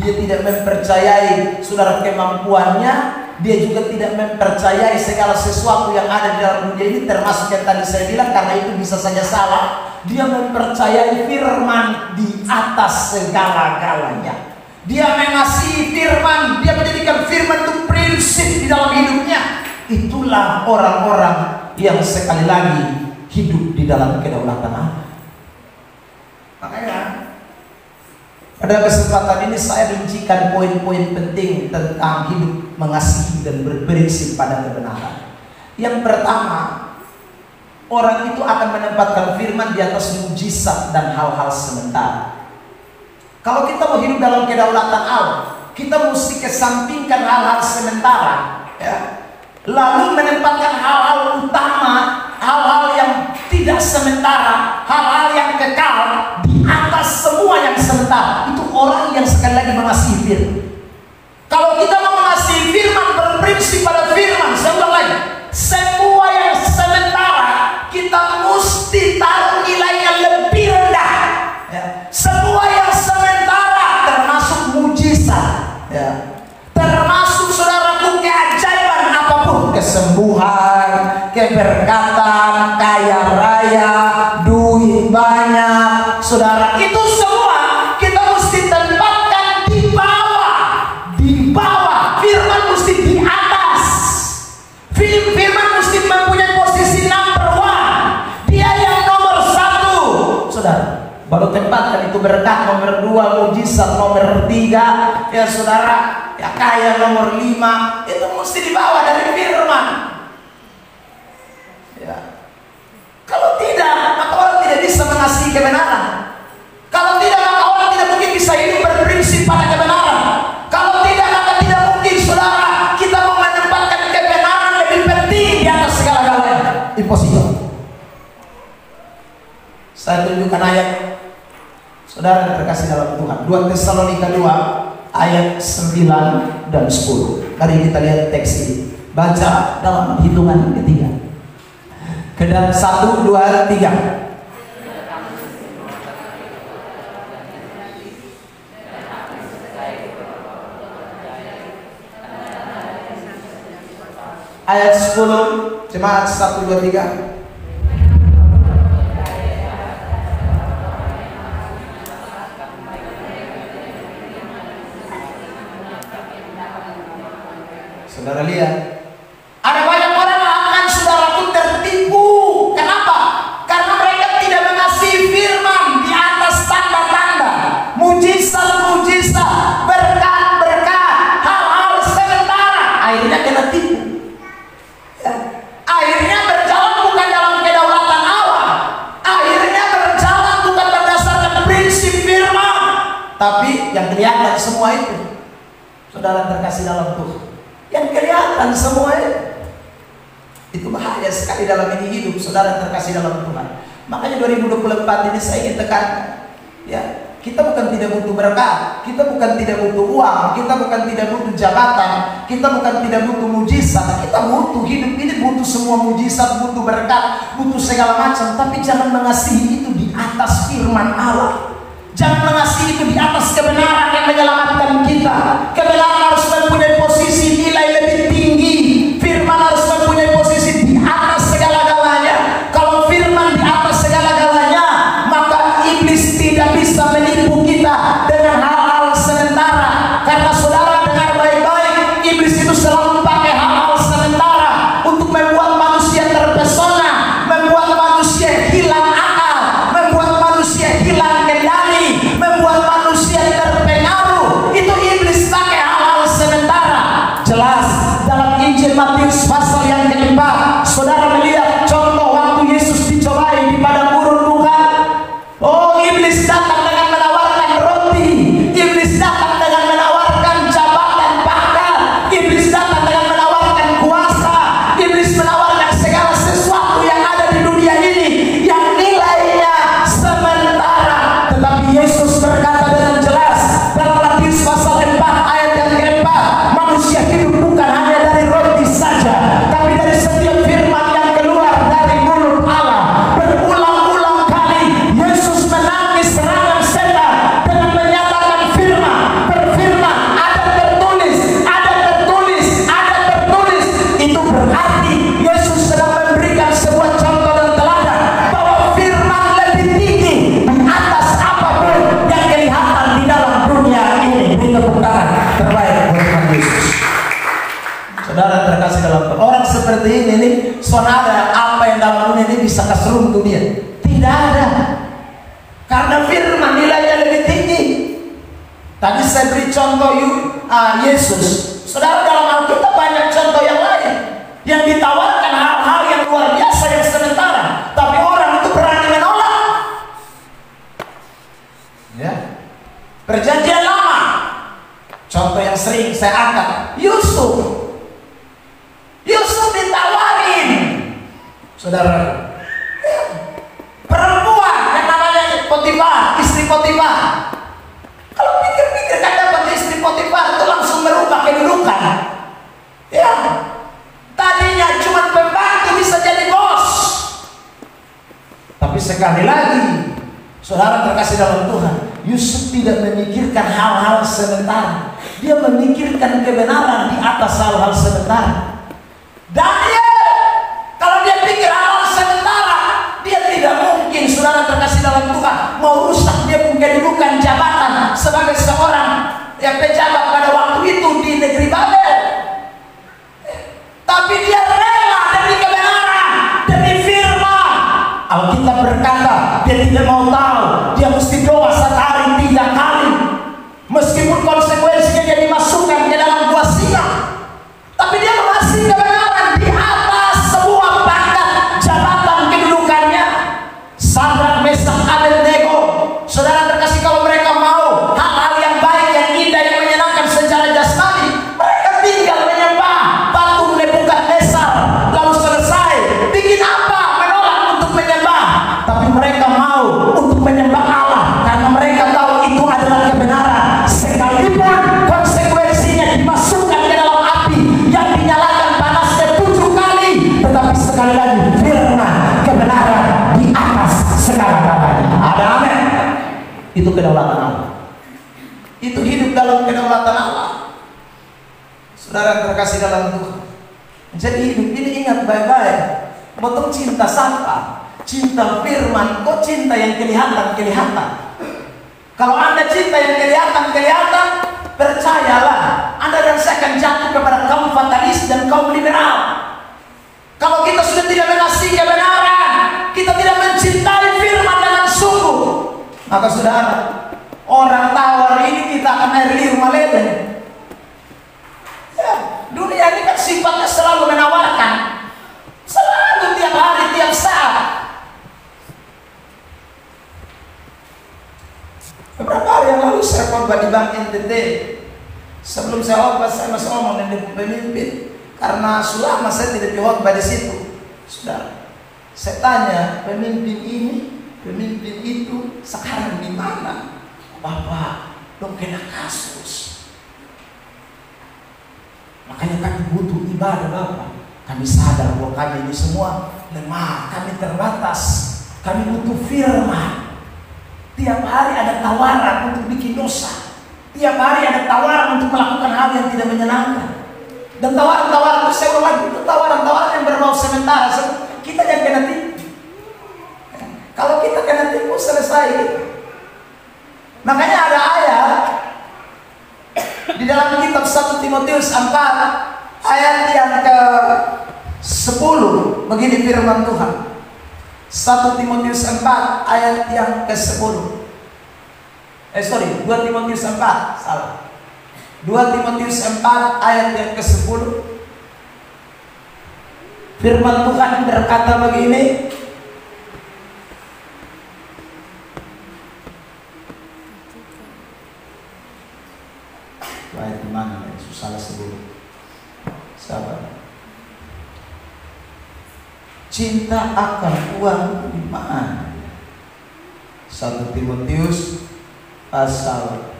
dia tidak mempercayai saudara kemampuannya, dia juga tidak mempercayai segala sesuatu yang ada di dalam dunia ini, termasuk yang tadi saya bilang, karena itu bisa saja salah. Dia mempercayai firman di atas segala-galanya. Dia mengasihi firman, dia menjadikan firman itu prinsip di dalam hidupnya. Itulah orang-orang yang sekali lagi hidup di dalam kedaulatan Allah. Makanya pada kesempatan ini saya rincikan poin-poin penting tentang hidup mengasihi dan berprinsip pada kebenaran. Yang pertama, orang itu akan menempatkan firman di atas mujizat dan hal-hal sementara. Kalau kita mau hidup dalam kedaulatan Allah, kita mesti kesampingkan hal-hal sementara, ya. Lalu menempatkan hal-hal utama, hal-hal yang tidak sementara, hal-hal yang kekal di atas semua yang sementara. Itu orang yang sekali lagi mengasihi firman. Kalau kita mau mengasihi firman, berprinsip pada firman, saya ulang lagi, semua yang sementara kita mesti taruh nilainya lebih rendah, ya. Semua yang sementara termasuk mujizat, ya. Termasuk saudaraku keajaiban apapun, kesembuhan, keberkatan, kaya raya, duit banyak, saudara, itu semua kita mesti tempatkan di bawah. Di bawah, firman mesti di atas. Firman mesti mempunyai posisi number one. Dia yang nomor satu, saudara. Baru tempatkan itu berkat nomor 2, mujizat nomor 3, ya saudara, ya kaya nomor 5, itu mesti dibawa dari firman, ya. Kalau tidak, maka orang tidak bisa mengasihi kebenaran. Kalau tidak, maka orang tidak mungkin bisa hidup berprinsip pada kebenaran. Kalau tidak, maka tidak mungkin, saudara, kita mau menempatkan kebenaran lebih penting di atas segala-galanya. Impossible. Saya tunjukkan ayat, saudara yang terkasih dalam Tuhan. 2 Tesalonika 2 ayat 9 dan 10. Mari kita lihat teks ini. Baca dalam hitungan ketiga. Ke dalam 1, 2, 3. Ayat 10, jemaat 1, 2, 3. Saudara lihat, ada banyak orang akan saudaraku tertipu. Kenapa? Karena mereka tidak mengasihi firman di atas tanda-tanda, mujizat-mujizat, berkat-berkat, hal-hal sementara. Akhirnya kena tipu, ya. Akhirnya berjalan bukan dalam kedaulatan Allah. Akhirnya berjalan bukan berdasarkan prinsip firman, tapi yang kelihatan semua itu, saudara terkasih dalam Tuhan, yang kelihatan semuanya itu bahaya sekali dalam ini hidup, saudara terkasih dalam Tuhan. Makanya 2024 ini saya ingin tekankan, ya, kita bukan tidak butuh berkat, kita bukan tidak butuh uang, kita bukan tidak butuh jabatan, kita bukan tidak butuh mujizat, kita butuh hidup ini, butuh semua mujizat, butuh berkat, butuh segala macam. Tapi jangan mengasihi itu di atas firman Allah. Jangan mengasihi itu di atas kebenaran yang menyelamatkan kita. Kebenaran harus mempunyai posisi nilai lebih tinggi. Firman harus mempunyai posisi di atas segala-galanya. Kalau firman di atas segala-galanya, maka iblis tidak bisa menipu kita dengan hal-hal sementara. Karena saudara dengar baik-baik, iblis itu selalu pakai hal-hal sementara untuk membuat manusia terpesona, membuat manusia hilang akal, membuat manusia hilang kendali, membuat manusia terpengaruh. Itu iblis pakai hal-hal sementara. Jelas dalam Injil Matius pasal yang ke-4, saudara melihat contoh waktu Yesus dicobai di padang gurun, bukan? Oh, iblis datang dengan menawarkan roti, iblis datang dengan menawarkan jabatan pangkat, iblis datang dengan menawarkan kuasa, iblis menawarkan segala sesuatu yang ada di dunia ini yang nilainya sementara. Tetapi Yesus berkata dengan jelas dalam Matius pasal 4 ayat yang ke-4, manusia hidup bukan hanya dari roti saja, tapi dari setiap firman yang keluar dari mulut Allah. Berulang-ulang kali Yesus menangis serangan setan dengan menyatakan firman, berfirman, ada tertulis, ada tertulis, ada tertulis. Itu berarti Yesus sedang memberikan sebuah contoh dan teladan bahwa firman lebih tinggi di atas apapun yang kelihatan di dalam dunia ini. Beri tepuk tangan terbaik buat Tuhan Yesus. Saudara terkasih dalam Tuhan, orang seperti ini nih, saudara, apa yang dalam dunia ini bisa keserung dunia. Tidak ada. Karena firman nilainya lebih tinggi. Tadi saya beri contoh Yesus. Saudara, dalam Alkitab banyak contoh yang lain yang ditawarkan hal-hal yang luar biasa yang sementara, tapi orang itu berani menolak. Ya. Perjanjian Lama, contoh yang sering saya angkat, Yusuf ditawarin, saudara, perempuan yang namanya Potifar, istri Potifar. Kalau pikir-pikir kan dapat istri Potifar itu langsung merubah kedudukan. Ya, tadinya cuma pembantu bisa jadi bos. Tapi sekali lagi, saudara terkasih dalam Tuhan, Yusuf tidak memikirkan hal-hal sementara. Dia memikirkan kebenaran di atas hal-hal sementara. Daniel, kalau dia pikir hal-hal sementara, dia tidak mungkin, saudara terkasih dalam Tuhan, mau rusak dia punya kedudukan jabatan sebagai seorang yang pejabat pada waktu itu di negeri Babel. Tapi dia rela demi kebenaran, demi firman. Alkitab berkata dia tidak mau tahu, dia mesti doa sehari 3 kali, meskipun konsekuensinya dia dimasukkan ke dalam gua singa, tapi dia masih kebenaran di atas semua pangkat jabatan kedudukannya. Sadrak, Mesak, Abednego, saudara terkasih, kalau mereka mau hal-hal yang baik, yang indah, yang menyenangkan secara jasmani, mereka tinggal menyembah batu Nebukadnezar lalu selesai. Bikin apa? Menolak untuk menyembah. Tapi mereka mau untuk menyembah Allah karena mereka tahu itu adalah kebenaran, sekalipun konsekuensinya dimasukkan ke dalam api yang dinyalakan panasnya 7 kali. Tetapi sekali lagi, firman kebenaran di atas segala-galanya. Ada amin. Itu kedaulatan Allah. Itu hidup dalam kedaulatan Allah. Saudara terkasih dalam Tuhan. Jadi hidup ini ingat baik-baik. Potong cinta siapa? Cinta firman. Kok cinta yang kelihatan? Kalau Anda cinta yang kelihatan, percayalah, Anda dan saya akan jatuh kepada kaum fatalis dan kaum liberal. Kalau kita sudah tidak mengasihi kebenaran, kita tidak mencintai firman dengan sungguh, maka saudara, orang tawar ini kita akan air liur meleleh. Ya, dunia ini kan sifatnya selalu menawarkan, selalu, tiap hari, tiap saat. Beberapa hari yang lalu saya khotbah di Bank NTT. Sebelum saya khotbah, saya masih ngomong dengan pemimpin, karena selama saya tidak khotbah di situ. Sudah, saya tanya pemimpin ini, pemimpin itu sekarang di mana? Bapak, dong kena kasus. Makanya kami butuh ibadah, Bapak. Kami sadar bahwa kami ini semua lemah, kami terbatas. Kami butuh firman. Tiap hari ada tawaran untuk bikin dosa. Tiap hari ada tawaran untuk melakukan hal yang tidak menyenangkan. Dan tawaran-tawaran itu, saya ulang lagi, itu tawaran-tawaran yang berbau sementara. Kita jangan kena tipu. Kalau kita kena tipu, selesai. Makanya ada ayat di dalam kitab 1 Timotius 4 ayat yang ke-10. Begini firman Tuhan. 1 Timotius 4 ayat yang ke-10. 2 Timotius 4, salah. 2 Timotius 4 ayat yang ke-10. Firman Tuhan berkata begini. Ayat di mana? Salah sebut. Sabar. Cinta akan uang di mana? 1 Timotius pasal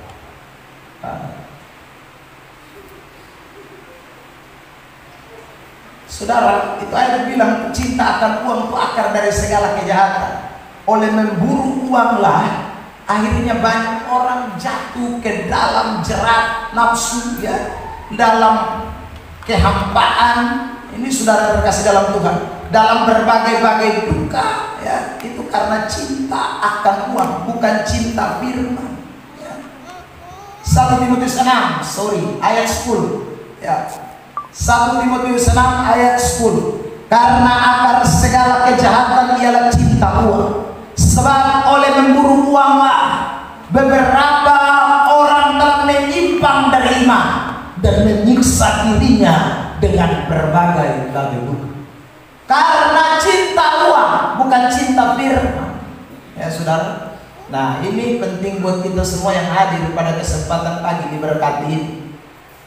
saudara, itu ayat bilang cinta akan uang itu akar dari segala kejahatan. Oleh memburu uanglah akhirnya banyak orang jatuh ke dalam jerat nafsu, ya, dalam kehampaan. Ini saudara terkasih dalam Tuhan, dalam berbagai-bagai duka, ya, itu karena cinta akan uang, bukan cinta firman, ya. 1 Timotius 6, ayat 10, ya. 1 Timotius 6 ayat 10. Karena akar segala kejahatan ialah cinta uang. Sebab oleh memburu uanglah beberapa orang telah menyimpang dari iman dan menyiksa dirinya dengan berbagai duka. Karena cinta uang, bukan cinta firman. Ya saudara. Nah, ini penting buat kita semua yang hadir pada kesempatan pagi diberkati ini.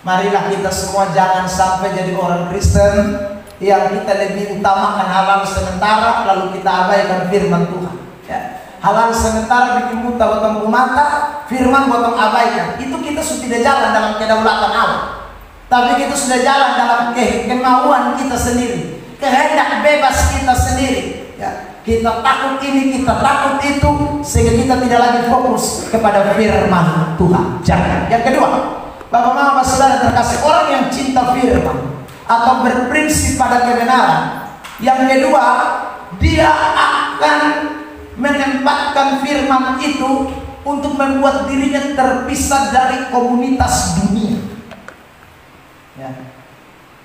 Marilah kita semua jangan sampai jadi orang Kristen yang kita lebih utamakan halal sementara lalu kita abaikan firman Tuhan. Ya. Halal sementara bikin buta potong mata, firman potong abaikan. Itu kita sudah tidak jalan dalam kedaulatan Allah. Tapi kita sudah jalan dalam kemauan kita sendiri, kehendak bebas kita sendiri. Ya. Kita takut ini, kita takut itu, sehingga kita tidak lagi fokus kepada firman Tuhan. Jangan. Yang kedua, Bapak Mama Saudara terkasih, orang yang cinta firman atau berprinsip pada kebenaran, yang kedua, dia akan menempatkan firman itu untuk membuat dirinya terpisah dari komunitas dunia. Ya.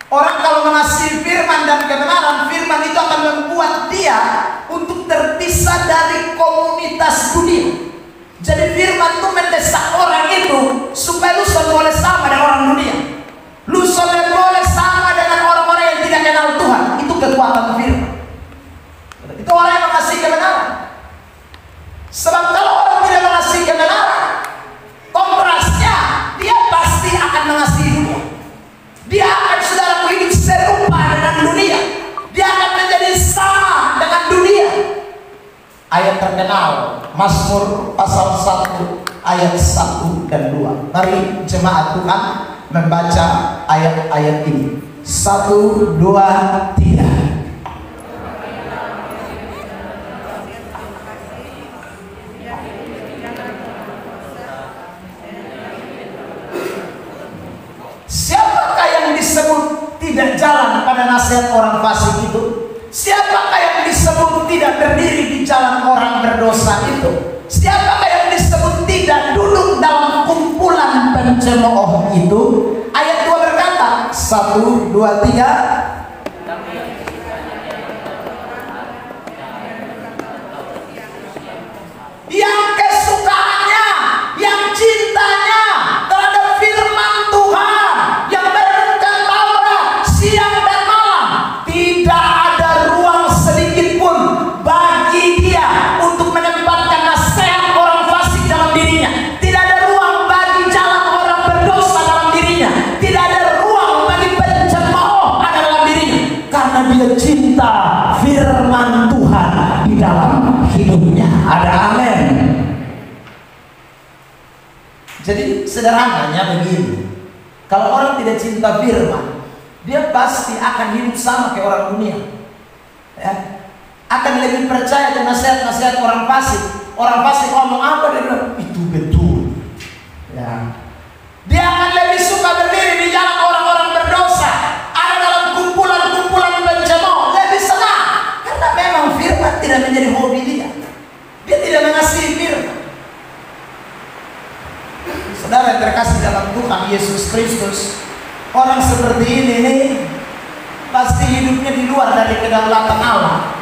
Orang kalau mengasihi firman dan kebenaran, firman itu akan membuat dia untuk terpisah dari komunitas dunia. Jadi firman itu mendesak orang itu supaya lu boleh sama dengan orang dunia. Lu boleh sama dengan orang-orang yang tidak kenal Tuhan. Itu kekuatan firman. Itu orang yang mengasihi kebenaran. Sebab kalau orang tidak mengasihi kebenaran, kontrasnya dia pasti akan mengasihi dunia. Dia akan saudara hidup serupa dengan dunia. Dia akan menjadi sama dengan dunia. Ayat terkenal Mazmur pasal 1 ayat 1 dan 2. Mari jemaat Tuhan membaca ayat-ayat ini. 1, 2, 3. Siapakah yang disebut tidak jalan pada nasihat orang fasik itu? Siapakah yang disebut tidak berdiri di jalan orang berdosa itu? Siapakah yang disebut tidak duduk dalam kumpulan pencemooh itu? Ayat 2 berkata, 1, 2, 3. Yang kesukaannya, yang cintanya terhadap firman Tuhan, yang merenungkan Taurat siang dan malam, tidak ada ruang sedikit pun bagi dia untuk menempatkan nasihat orang fasik dalam dirinya. Tidak ada ruang bagi jalan orang berdosa dalam dirinya. Tidak ada ruang bagi pencemooh ada dalam dirinya, karena dia cinta firman Tuhan di dalam hidupnya. Ada amin. Jadi sederhananya begini, kalau orang tidak cinta firman, dia pasti akan hidup sama kayak orang dunia. Ya. Akan lebih percaya ke nasihat-nasihat orang fasik. Orang fasik ngomong apa, dia bilang itu betul. Ya. Dia akan lebih suka berdiri di jalan orang-orang berdosa, ada dalam kumpulan-kumpulan pencemooh, lebih senang, karena memang firman tidak menjadi hobi dia. Dia tidak mengasihi firman. Saudara yang terkasih dalam Tuhan Yesus Kristus, orang seperti ini pasti hidupnya di luar dari kedaulatan Allah.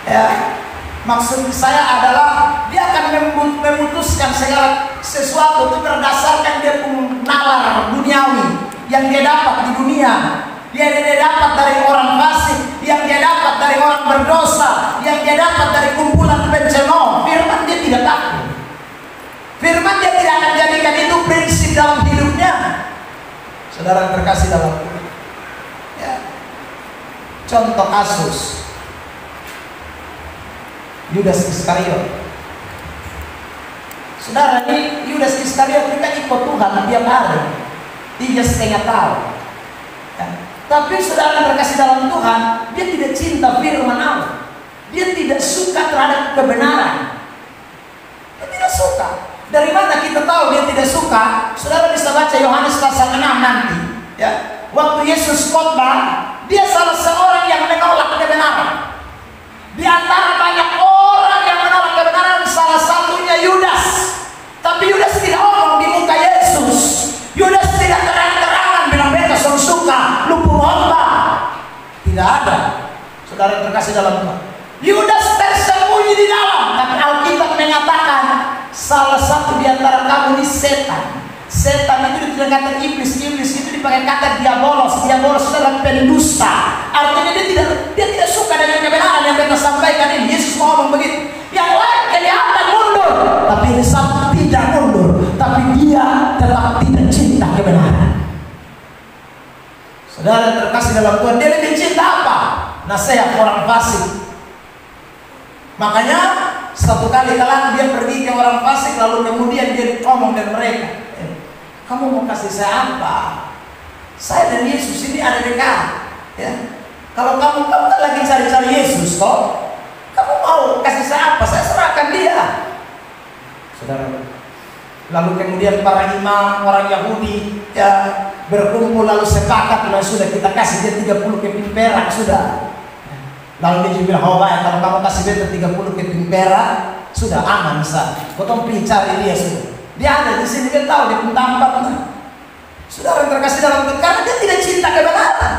Ya, maksud saya adalah dia akan memutuskan segala sesuatu itu berdasarkan dia punya nalar duniawi yang dia dapat di dunia, yang dia dapat dari orang fasik, yang dia dapat dari orang berdosa, yang dia dapat dari kumpulan pencemooh. Firman dia tidak takut. Firman dia tidak akan jadikan itu prinsip dalam hidupnya. Saudara terkasih dalam Tuhan. Ya. Contoh kasus Yudas Iskariot. Saudara, ini Yudas Iskariot kita ikut Tuhan tiap hari 3,5 tahun. Ya. Tapi saudara terkasih dalam Tuhan, dia tidak cinta firman Allah. Dia tidak suka terhadap kebenaran. Dia tidak suka. Dari mana kita tahu dia tidak suka? Saudara bisa baca Yohanes pasal 6 nanti. Ya. Waktu Yesus khotbah, dia salah seorang yang menolak kebenaran. Di antara banyak orang yang menolak kebenaran, salah satunya Yudas. Tapi Yudas tidak ngomong di muka Yesus. Yudas tidak terang-terangan bilang beta suka lupa khotbah. Tidak ada. setan. Setan itu tidak kata iblis, iblis itu dipakai kata diabolos, diabolos adalah pendusta. Artinya dia tidak suka dengan kebenaran yang kita sampaikan ini. Yesus mau ngomong begitu. Yang lain kelihatan mundur, tapi ini satu tidak mundur, tapi dia tetap tidak cinta kebenaran. Saudara terkasih dalam Tuhan, dia lebih cinta apa? Nasihat orang fasik. Makanya satu kali kalah dia pergi ke orang fasik, lalu kemudian dia ngomong dengan mereka, kamu mau kasih saya apa? Saya dan Yesus ini ada dekat, ya. Kalau kamu kan lagi cari-cari Yesus, kok kamu mau kasih saya apa? Saya serahkan dia. Saudara, lalu kemudian para imam orang Yahudi ya berkumpul, lalu sepakat, lalu sudah kita kasih dia 30 keping perak sudah. Lalu dia juga bilang, oh baik, kalau kamu kasih dia 30 keping perak sudah aman sah. Potong pergi cari dia sudah. Dia ada di sini, dia tahu dia pun tampak. Saudara terkasih dalam Tuhan, karena dia tidak cinta kebenaran.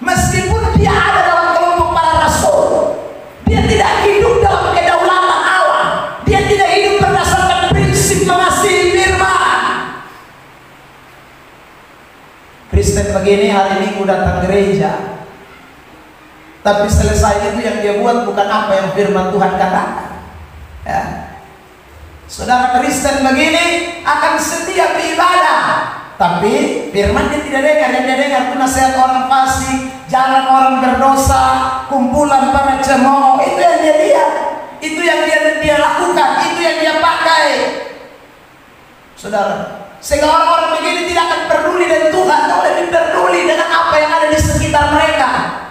Meskipun dia ada dalam kelompok para rasul, dia tidak hidup dalam kedaulatan Allah. Dia tidak hidup berdasarkan prinsip mengasihi firman. Kristen begini hari Minggu datang gereja, tapi selesai itu yang dia buat bukan apa yang firman Tuhan katakan. Ya. Saudara Kristen begini akan setia beribadah, tapi firman dia tidak dengar. Yang dia dengar itu nasihat orang fasik, jalan orang berdosa, kumpulan para cemooh. Itu yang dia lihat, itu yang dia lakukan, itu yang dia pakai. Saudara, sehingga orang-orang begini tidak akan peduli dengan Tuhan, tapi lebih peduli dengan apa yang ada di sekitar mereka.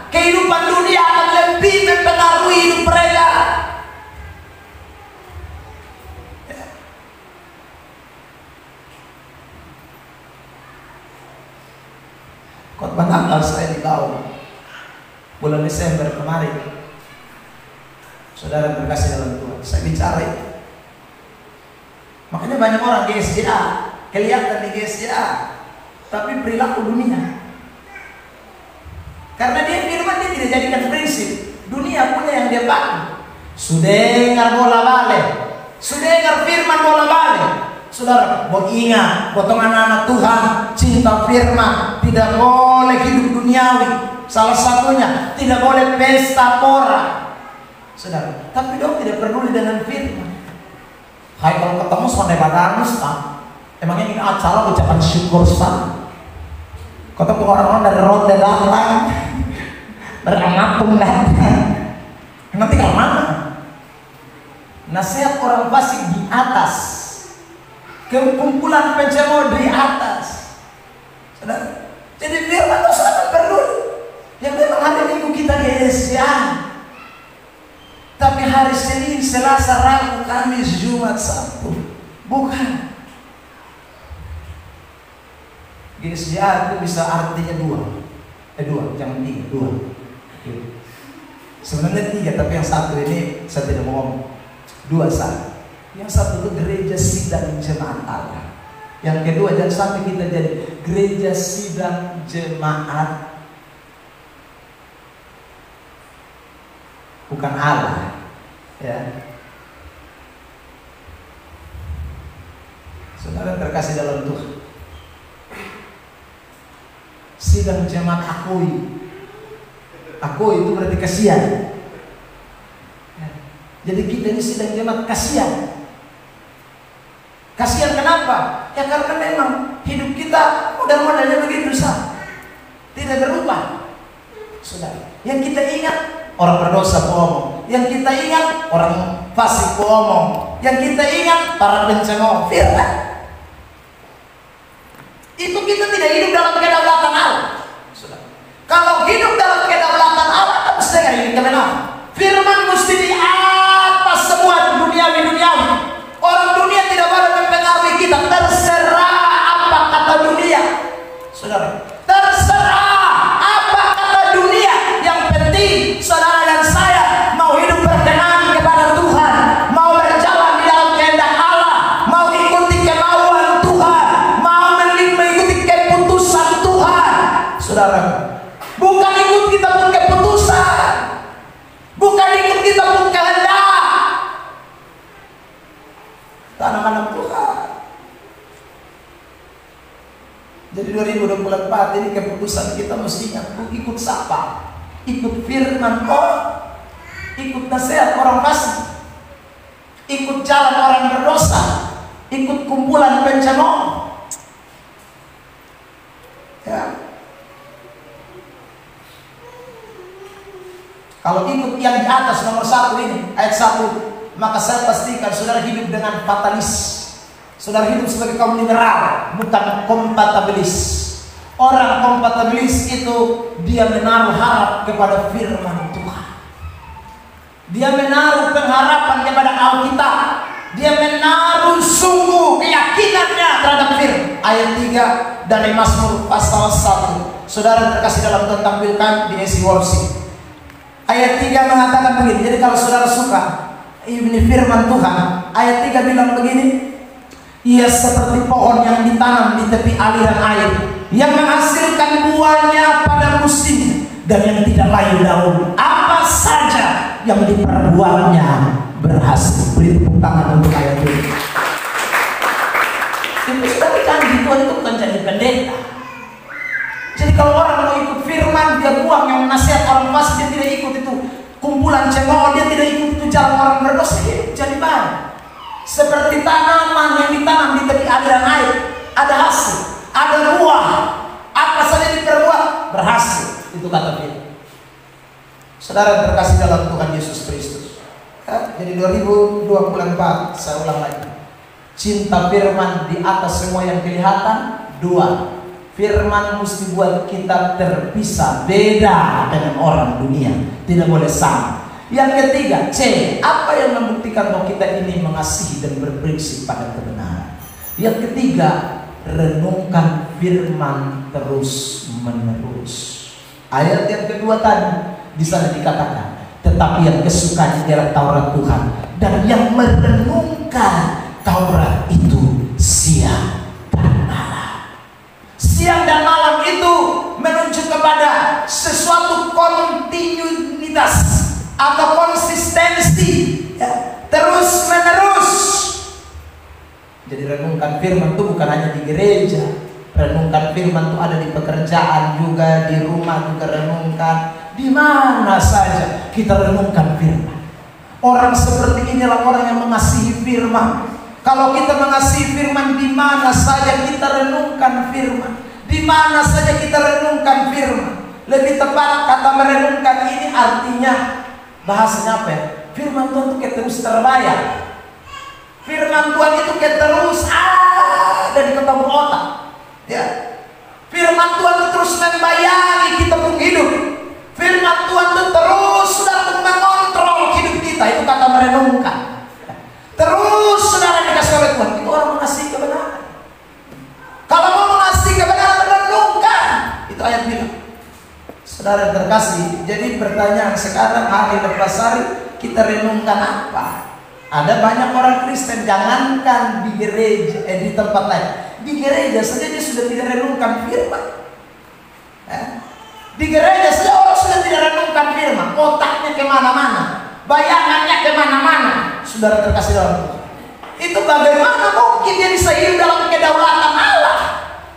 Kehidupan dunia akan lebih mempengaruhi hidup mereka. Khotbah Natal saya dibawa bulan Desember kemarin. Saudara terkasih dalam Tuhan, saya bicara itu. Makanya banyak orang di GSJA kelihatan di GSJA, tapi perilaku dunia. Karena dia firman dia tidak jadikan prinsip. Dunia punya yang dia pakai. Sudah dengar bola balik, sudah dengar firman bola balik. Saudara, mau ingat, potong anak-anak Tuhan cinta firman, tidak boleh hidup duniawi. Salah satunya tidak boleh pesta pora. Saudara, tapi dong tidak peduli dengan firman. Hai, kalau ketemu sama Nebadanus, emangnya ini acara ucapan syukur sah? Ketemu orang-orang dari ronde datang, dari Amatung datang, nanti kalau mana? Nasihat orang fasik di atas, kumpulan pencemooh di atas. Saudara, jadi firman itu sangat perlu. Yang memang hari Minggu kita GSJA, tapi hari Senin, Selasa, Rabu, Kamis, Jumat, Sabtu bukan. GSJA itu bisa artinya dua, jangan tiga, dua. Sebenarnya tiga, tapi yang satu ini saya tidak mau ngomong. Dua saja. Yang satu itu gereja sidang jemaat Allah. Yang kedua, jangan sampai kita jadi gereja sidang jemaat bukan Allah. Ya. Saudara terkasih dalam Tuhan, sidang jemaat akui. Akui itu berarti kasihan. Jadi kita ini sidang jemaat kasihan. Kasihan kenapa? Ya karena memang hidup kita modal-modalnya begitu sah, tidak berubah. Saudara, yang kita ingat orang berdosa bohong, yang kita ingat orang fasik bohong, yang kita ingat para pencemooh firman. Itu kita tidak hidup dalam kedaulatan Allah. Saudara, kalau hidup dalam kedaulatan Allah, tak mesti hidup kebenaran. Firman mesti di atas semua duniawi. Orang dunia tidak boleh mempengaruhi kita. Terserah apa kata dunia. Saudara, terserah apa kata dunia. Yang penting saudara dan saya mau hidup berkenan kepada Tuhan, mau berjalan di dalam kehendak Allah, mau ikuti kemauan Tuhan, mau mengikuti keputusan Tuhan. Saudara, bukan ikut kita pun keputusan, bukan ikut kita pun Jadi 2024 ini keputusan kita mesti ingat, ikut siapa? Ikut firman Allah, ikut nasihat orang fasik, ikut jalan orang berdosa, ikut kumpulan pencemooh. Ya. Kalau ikut yang di atas nomor 1 ini, ayat 1, maka saya pastikan saudara hidup dengan fatalis. Saudara hidup sebagai kaum liberal, bukan kompatibilis. Orang kompatibilis itu dia menaruh harap kepada firman Tuhan. Dia menaruh pengharapan kepada Alkitab. Dia menaruh sungguh keyakinannya terhadap firman. Ayat 3 dari Mazmur pasal 1. Saudara terkasih dalam Tuhan, tampilkan di isi worship. Ayat 3 mengatakan begini. Jadi kalau saudara suka ini firman Tuhan, ayat 3 bilang begini. Ia seperti pohon yang ditanam di tepi aliran air, yang menghasilkan buahnya pada musimnya dan yang tidak layu daun. Apa saja yang diperbuatnya berhasil. Beri tepuk tangan untuk ayat ini. Itu sudah dijanji Tuhan, itu bukan janji pendeta. Jadi kalau orang mau ikut firman, dia buang yang nasihat orang fasik, dia tidak ikut itu kumpulan cemooh, dia tidak ikut itu jalan orang berdosa, dia jadi baik. Seperti tanaman yang ditanam di tepi aliran air, ada hasil, ada buah. Apa saja diperbuat berhasil. Itu kata dia. Saudara terkasih dalam Tuhan Yesus Kristus. Ya, jadi 2024 saya ulang lagi. Cinta firman di atas semua yang kelihatan. 2, firman mesti buat kita terpisah, beda dengan orang dunia. Tidak boleh sama. Yang ketiga, C, apa yang membuktikan bahwa kita ini mengasihi dan berprinsip pada kebenaran. Yang ketiga, renungkan firman terus menerus. Ayat yang kedua tadi di sana dikatakan, tetapi yang kesukaan ialah Taurat Tuhan, dan yang merenungkan Taurat itu siang dan malam. Siang dan malam itu menunjuk kepada sesuatu kontinuitas atau konsistensi, ya, terus menerus. Jadi renungkan firman itu bukan hanya di gereja. Renungkan firman itu ada di pekerjaan juga, di rumah juga renungkan. Di mana saja kita renungkan firman. Orang seperti inilah orang yang mengasihi firman. Kalau kita mengasihi firman, di mana saja kita renungkan firman. Di mana saja kita renungkan firman. Lebih tepat kata merenungkan ini artinya, bahasanya apa ya? Firman Tuhan itu kayak terus terbayang. Firman Tuhan itu kayak terus ada di kepala otak. Ya. Firman Tuhan itu terus membayangi kita pun hidup. Firman Tuhan itu terus sudah mengontrol hidup kita. Itu kata merenungkan. Terus saudara dikasih oleh Tuhan. Itu orang mengasihi kebenaran. Kalau mau mengasihi kebenaran, renungkan. Itu ayat bilang. Saudara terkasih, jadi pertanyaan sekarang hari lepas hari kita renungkan apa? Ada banyak orang Kristen, jangankan di gereja, di tempat lain, di gereja saja dia sudah tidak renungkan firman. Di gereja saja orang sudah tidak renungkan firman, otaknya kemana-mana, bayangannya kemana-mana. Saudara terkasih dalam Tuhan, itu bagaimana mungkin dia bisa hidup dalam kedaulatan Allah?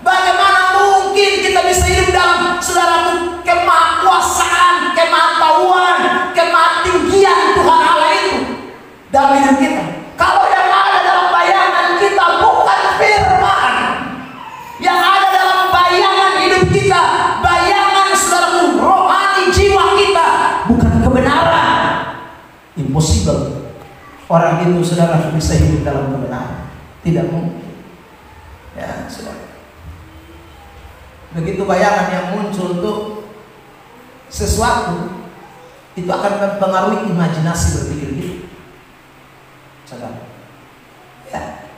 Bagaimana mungkin kita bisa hidup dalam, saudaraku, kemahakuasaan, kemahatauan, kemahatinggian Tuhan Allah itu dalam hidup kita? Kalau yang ada dalam bayangan kita bukan firman, yang ada dalam bayangan hidup kita, bayangan saudaraku, rohani jiwa kita, bukan kebenaran. Impossible orang itu, saudara, bisa hidup dalam kebenaran. Tidak mungkin. Ya, saudara. Begitu bayangan yang muncul untuk sesuatu, itu akan mempengaruhi imajinasi berpikir kita. Saudara. Ya.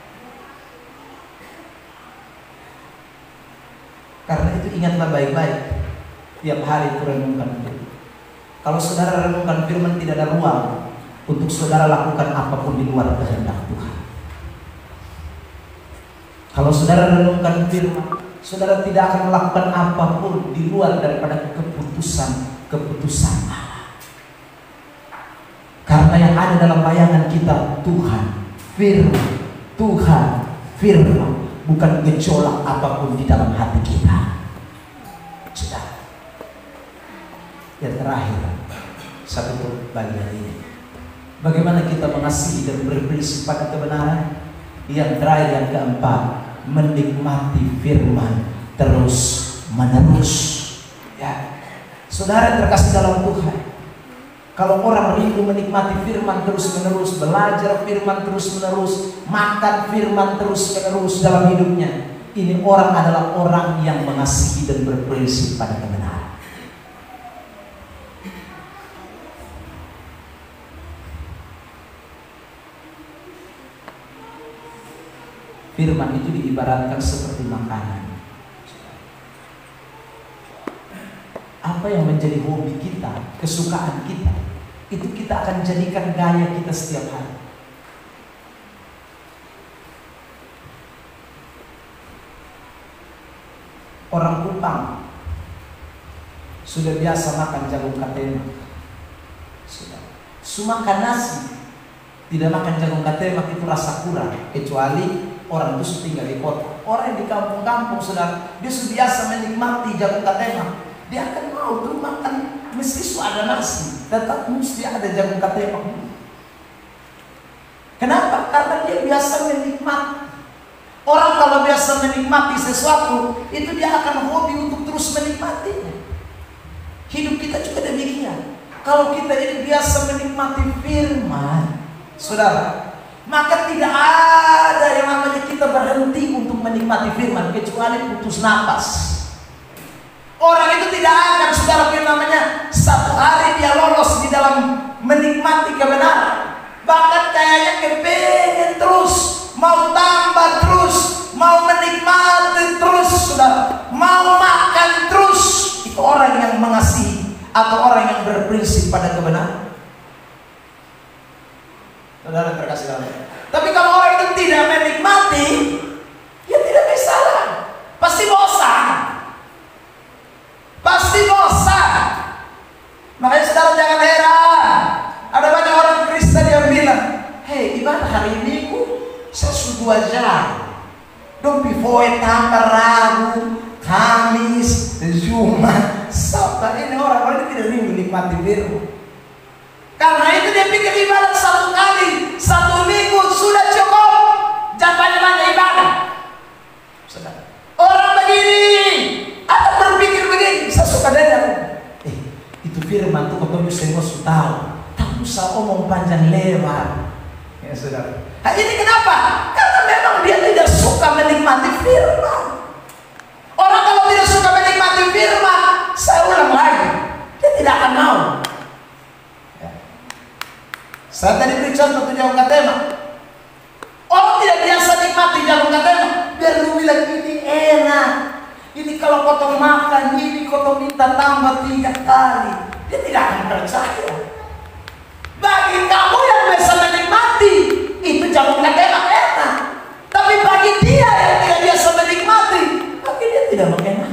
Karena itu ingatlah baik-baik. Tiap hari itu renungkan itu. Kalau saudara renungkan firman, tidak ada ruang untuk saudara lakukan apapun di luar kehendak Tuhan. Kalau saudara renungkan firman, saudara tidak akan melakukan apapun di luar daripada keputusan Allah. Karena yang ada dalam bayangan kita Tuhan, firman, Tuhan, firman. bukan gejolak apapun di dalam hati kita. Sudah. Yang terakhir, satu bagian ini, bagaimana kita mengasihi dan berprinsip pada kebenaran. Yang terakhir, yang keempat, menikmati firman terus menerus. Ya, saudara terkasih dalam Tuhan, kalau orang rindu menikmati firman terus menerus, belajar firman terus menerus, makan firman terus menerus dalam hidupnya, ini orang adalah orang yang mengasihi dan berprinsip pada kebenaran. Firman itu diibaratkan seperti makanan. Apa yang menjadi hobi kita, kesukaan kita, itu kita akan jadikan gaya kita setiap hari. Orang Kupang sudah biasa makan jagung katemak, sudah makan nasi, tidak makan jagung katemak itu rasa kurang, kecuali orang itu tinggal di kota. Orang yang di kampung-kampung sudah dia sudah biasa menikmati jagung katemak, dia akan mau tuh makan meski ada nasi, tetap mesti ada jagung katemak. Kenapa? Karena dia biasa menikmati. Orang kalau biasa menikmati sesuatu, itu dia akan hobi untuk terus menikmatinya. Hidup kita juga demikian. Kalau kita ini biasa menikmati firman, saudara, maka tidak ada yang namanya kita berhenti untuk menikmati firman kecuali putus napas. Orang itu tidak akan, saudara, yang namanya satu hari dia lolos di dalam menikmati kebenaran. Bahkan kayaknya kepengen terus, mau tambah terus, mau menikmati terus, saudara, mau makan terus. Itu orang yang mengasihi atau orang yang berprinsip pada kebenaran. Saudara terkasih dalam. Tapi kalau orang itu tidak menikmati, ya tidak bisa lah. Pasti bosan. Pasti bosan. Makanya saudara jangan heran. Ada banyak orang Kristen yang bilang, "Hei, ibadah hari Minggu saya sudah 2 jam. Don't before tambah Rabu, Kamis, Jumat, Sabtu." Ini orang-orang tidak rindu nikmati firman. Karena itu dia pikir ibadah 1 kali, 1 minggu sudah cukup. Jangan banyak ibadah. Orang begini, ada berpikir begini, saya suka dengar. Itu firman tuh kalau bisa ngomong tahu, tak usah omong panjang lebar. Ya saudara. Nah, ini kenapa? Karena memang dia tidak suka menikmati firman. Orang kalau tidak suka menikmati firman, saya ulang lagi, dia tidak akan mau. Saya tadi beri contoh tuh jagung katemak. Orang tidak biasa nikmati jagung katemak, biar lu bilang ini enak. Ini kalau kau makan, ini kau minta tambah 3 kali, dia tidak akan percaya. Bagi kamu yang biasa menikmati, itu jagung katemak enak. Tapi bagi dia yang tidak biasa menikmati, bagi dia tidak mengenakan.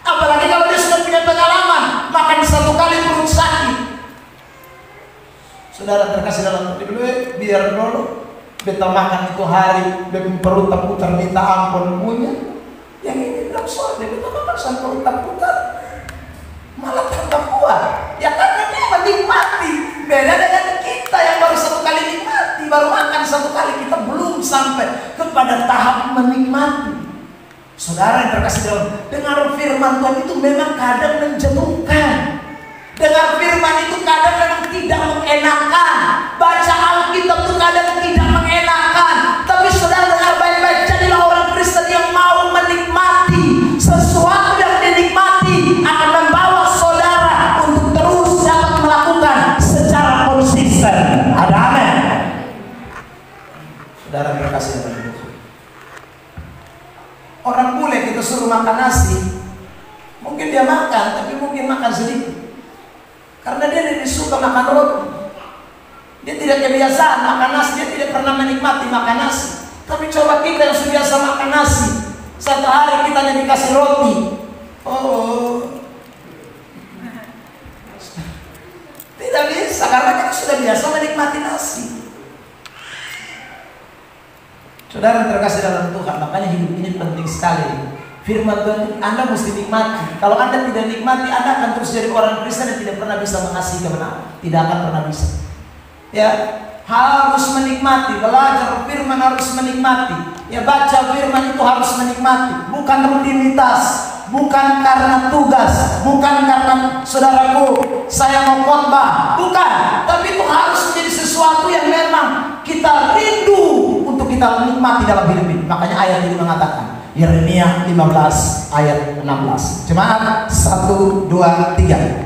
Apalagi kalau dia sudah punya pengalaman, makan 1 kali perut sakit. Saudara terkasih dalam Tuhan, biar dulu beta makan itu hari, dan perut putar minta ampun punya. Yang ini bilang soalnya beta makan sampai perut putar, malah tambah kuat. Ya karena dia menikmati. Beda dengan kita yang baru 1 kali nikmati, baru makan 1 kali, kita belum sampai kepada tahap menikmati. Saudara yang terkasih dalam, dengar firman Tuhan itu memang kadang menjenuhkan. Dengar firman itu kadang memang tidak mengenakan. Baca Alkitab itu kadang tidak mengenakan. Tapi saudara dengar baik-baik, jadilah orang Kristen yang mau menikmati. Sesuatu yang dinikmati akan membawa saudara untuk terus dapat melakukan secara konsisten. Ada amin. Saudara terkasih dalam Tuhan, orang bule kita suruh makan nasi, mungkin dia makan, tapi mungkin makan sedikit. Karena dia tidak suka makan roti, dia tidak kebiasaan makan nasi, dia tidak pernah menikmati makan nasi. Tapi coba kita yang sudah biasa makan nasi, 1 hari kita hanya dikasih roti, tidak bisa, karena kita sudah biasa menikmati nasi. Saudara terkasih dalam Tuhan, makanya hidup ini penting sekali. Firman Tuhan Anda mesti nikmati. Kalau Anda tidak nikmati, Anda akan terus jadi orang Kristen yang tidak pernah bisa mengasihi kebenaran. Tidak akan pernah bisa. Ya, harus menikmati, belajar firman harus menikmati. Ya, baca firman itu harus menikmati, bukan rutinitas, bukan karena tugas, bukan karena saudaraku saya mau khotbah, bukan, tapi itu harus menjadi sesuatu yang memang kita rindu untuk kita nikmati dalam hidup ini. Makanya ayat ini mengatakan, Yeremia 15 ayat 16. Jemaat 1, 2, 3.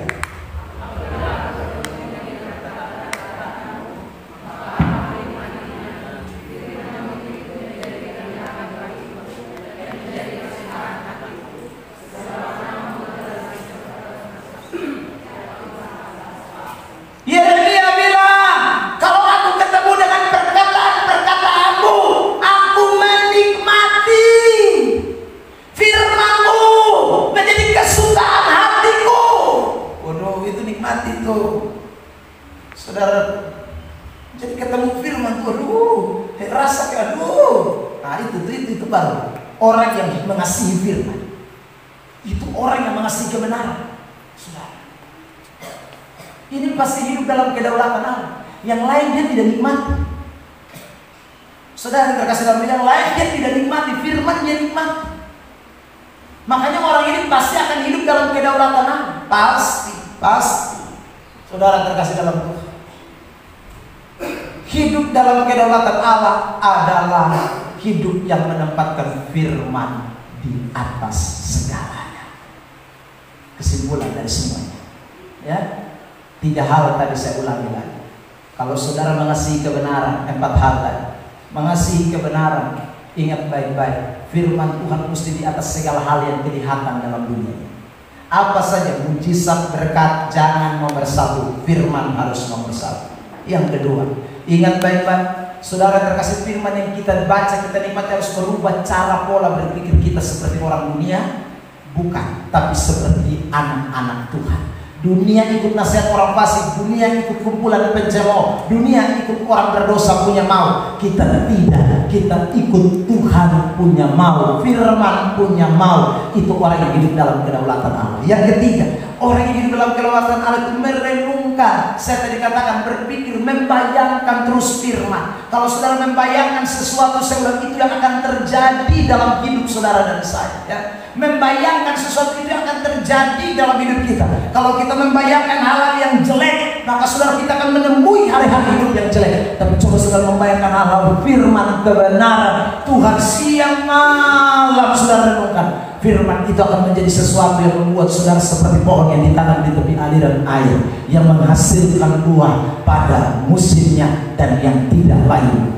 Yeremia bilang, kalau aku ketemu dengan perkataan-perkataanmu, aku menikmati firman-Mu menjadi kesukaan hatiku. Waduh, itu nikmati tuh, saudara. Jadi ketemu firman, waduh, rasa kayak aduh. Nah itu baru orang yang mengasihi firman. Itu orang yang mengasihi kebenaran, saudara. Ini pasti hidup dalam kedaulatan Allah. Yang lain dia tidak nikmati. Saudara terkasih dalam yang lain dia tidak nikmati, firman dia nikmati. Makanya orang ini pasti akan hidup dalam kedaulatan Allah. Pasti. Saudara terkasih dalam Tuhan, hidup dalam kedaulatan Allah adalah hidup yang menempatkan firman di atas segalanya. Kesimpulan dari semuanya, ya. 3 hal tadi saya ulangi lagi. Kalau saudara mengasihi kebenaran, 4 hal tadi. Mengasihi kebenaran, ingat baik-baik, firman Tuhan mesti di atas segala hal yang kelihatan dalam dunia. Apa saja mujizat, berkat, jangan nomor 1, firman harus nomor 1. Yang kedua, ingat baik-baik, saudara terkasih, firman yang kita baca, kita nikmati harus berubah cara pola berpikir kita seperti orang dunia, bukan, tapi seperti anak-anak Tuhan. Dunia ikut nasihat orang fasik, dunia ikut kumpulan pencemooh, dunia ikut orang berdosa punya mau. Kita tidak, kita ikut Tuhan punya mau, firman punya mau. Itu orang yang hidup dalam kedaulatan Allah. Yang ketiga, orang yang hidup dalam kedaulatan Allah itu merenungkan. Saya tadi katakan berpikir, membayangkan terus firman. Kalau saudara membayangkan sesuatu, saya ulang, itu yang akan terjadi dalam hidup saudara dan saya, ya. Membayangkan sesuatu itu yang akan terjadi dalam hidup kita. Kalau kita membayangkan hal-hal yang jelek, maka saudara kita akan menemui hal-hal hidup yang jelek. Tapi coba saudara membayangkan hal-hal firman kebenaran Tuhan, siang malam saudara renungkan, firman itu akan menjadi sesuatu yang membuat saudara seperti pohon yang ditanam di tepi aliran air, yang menghasilkan buah pada musimnya dan yang tidak layu.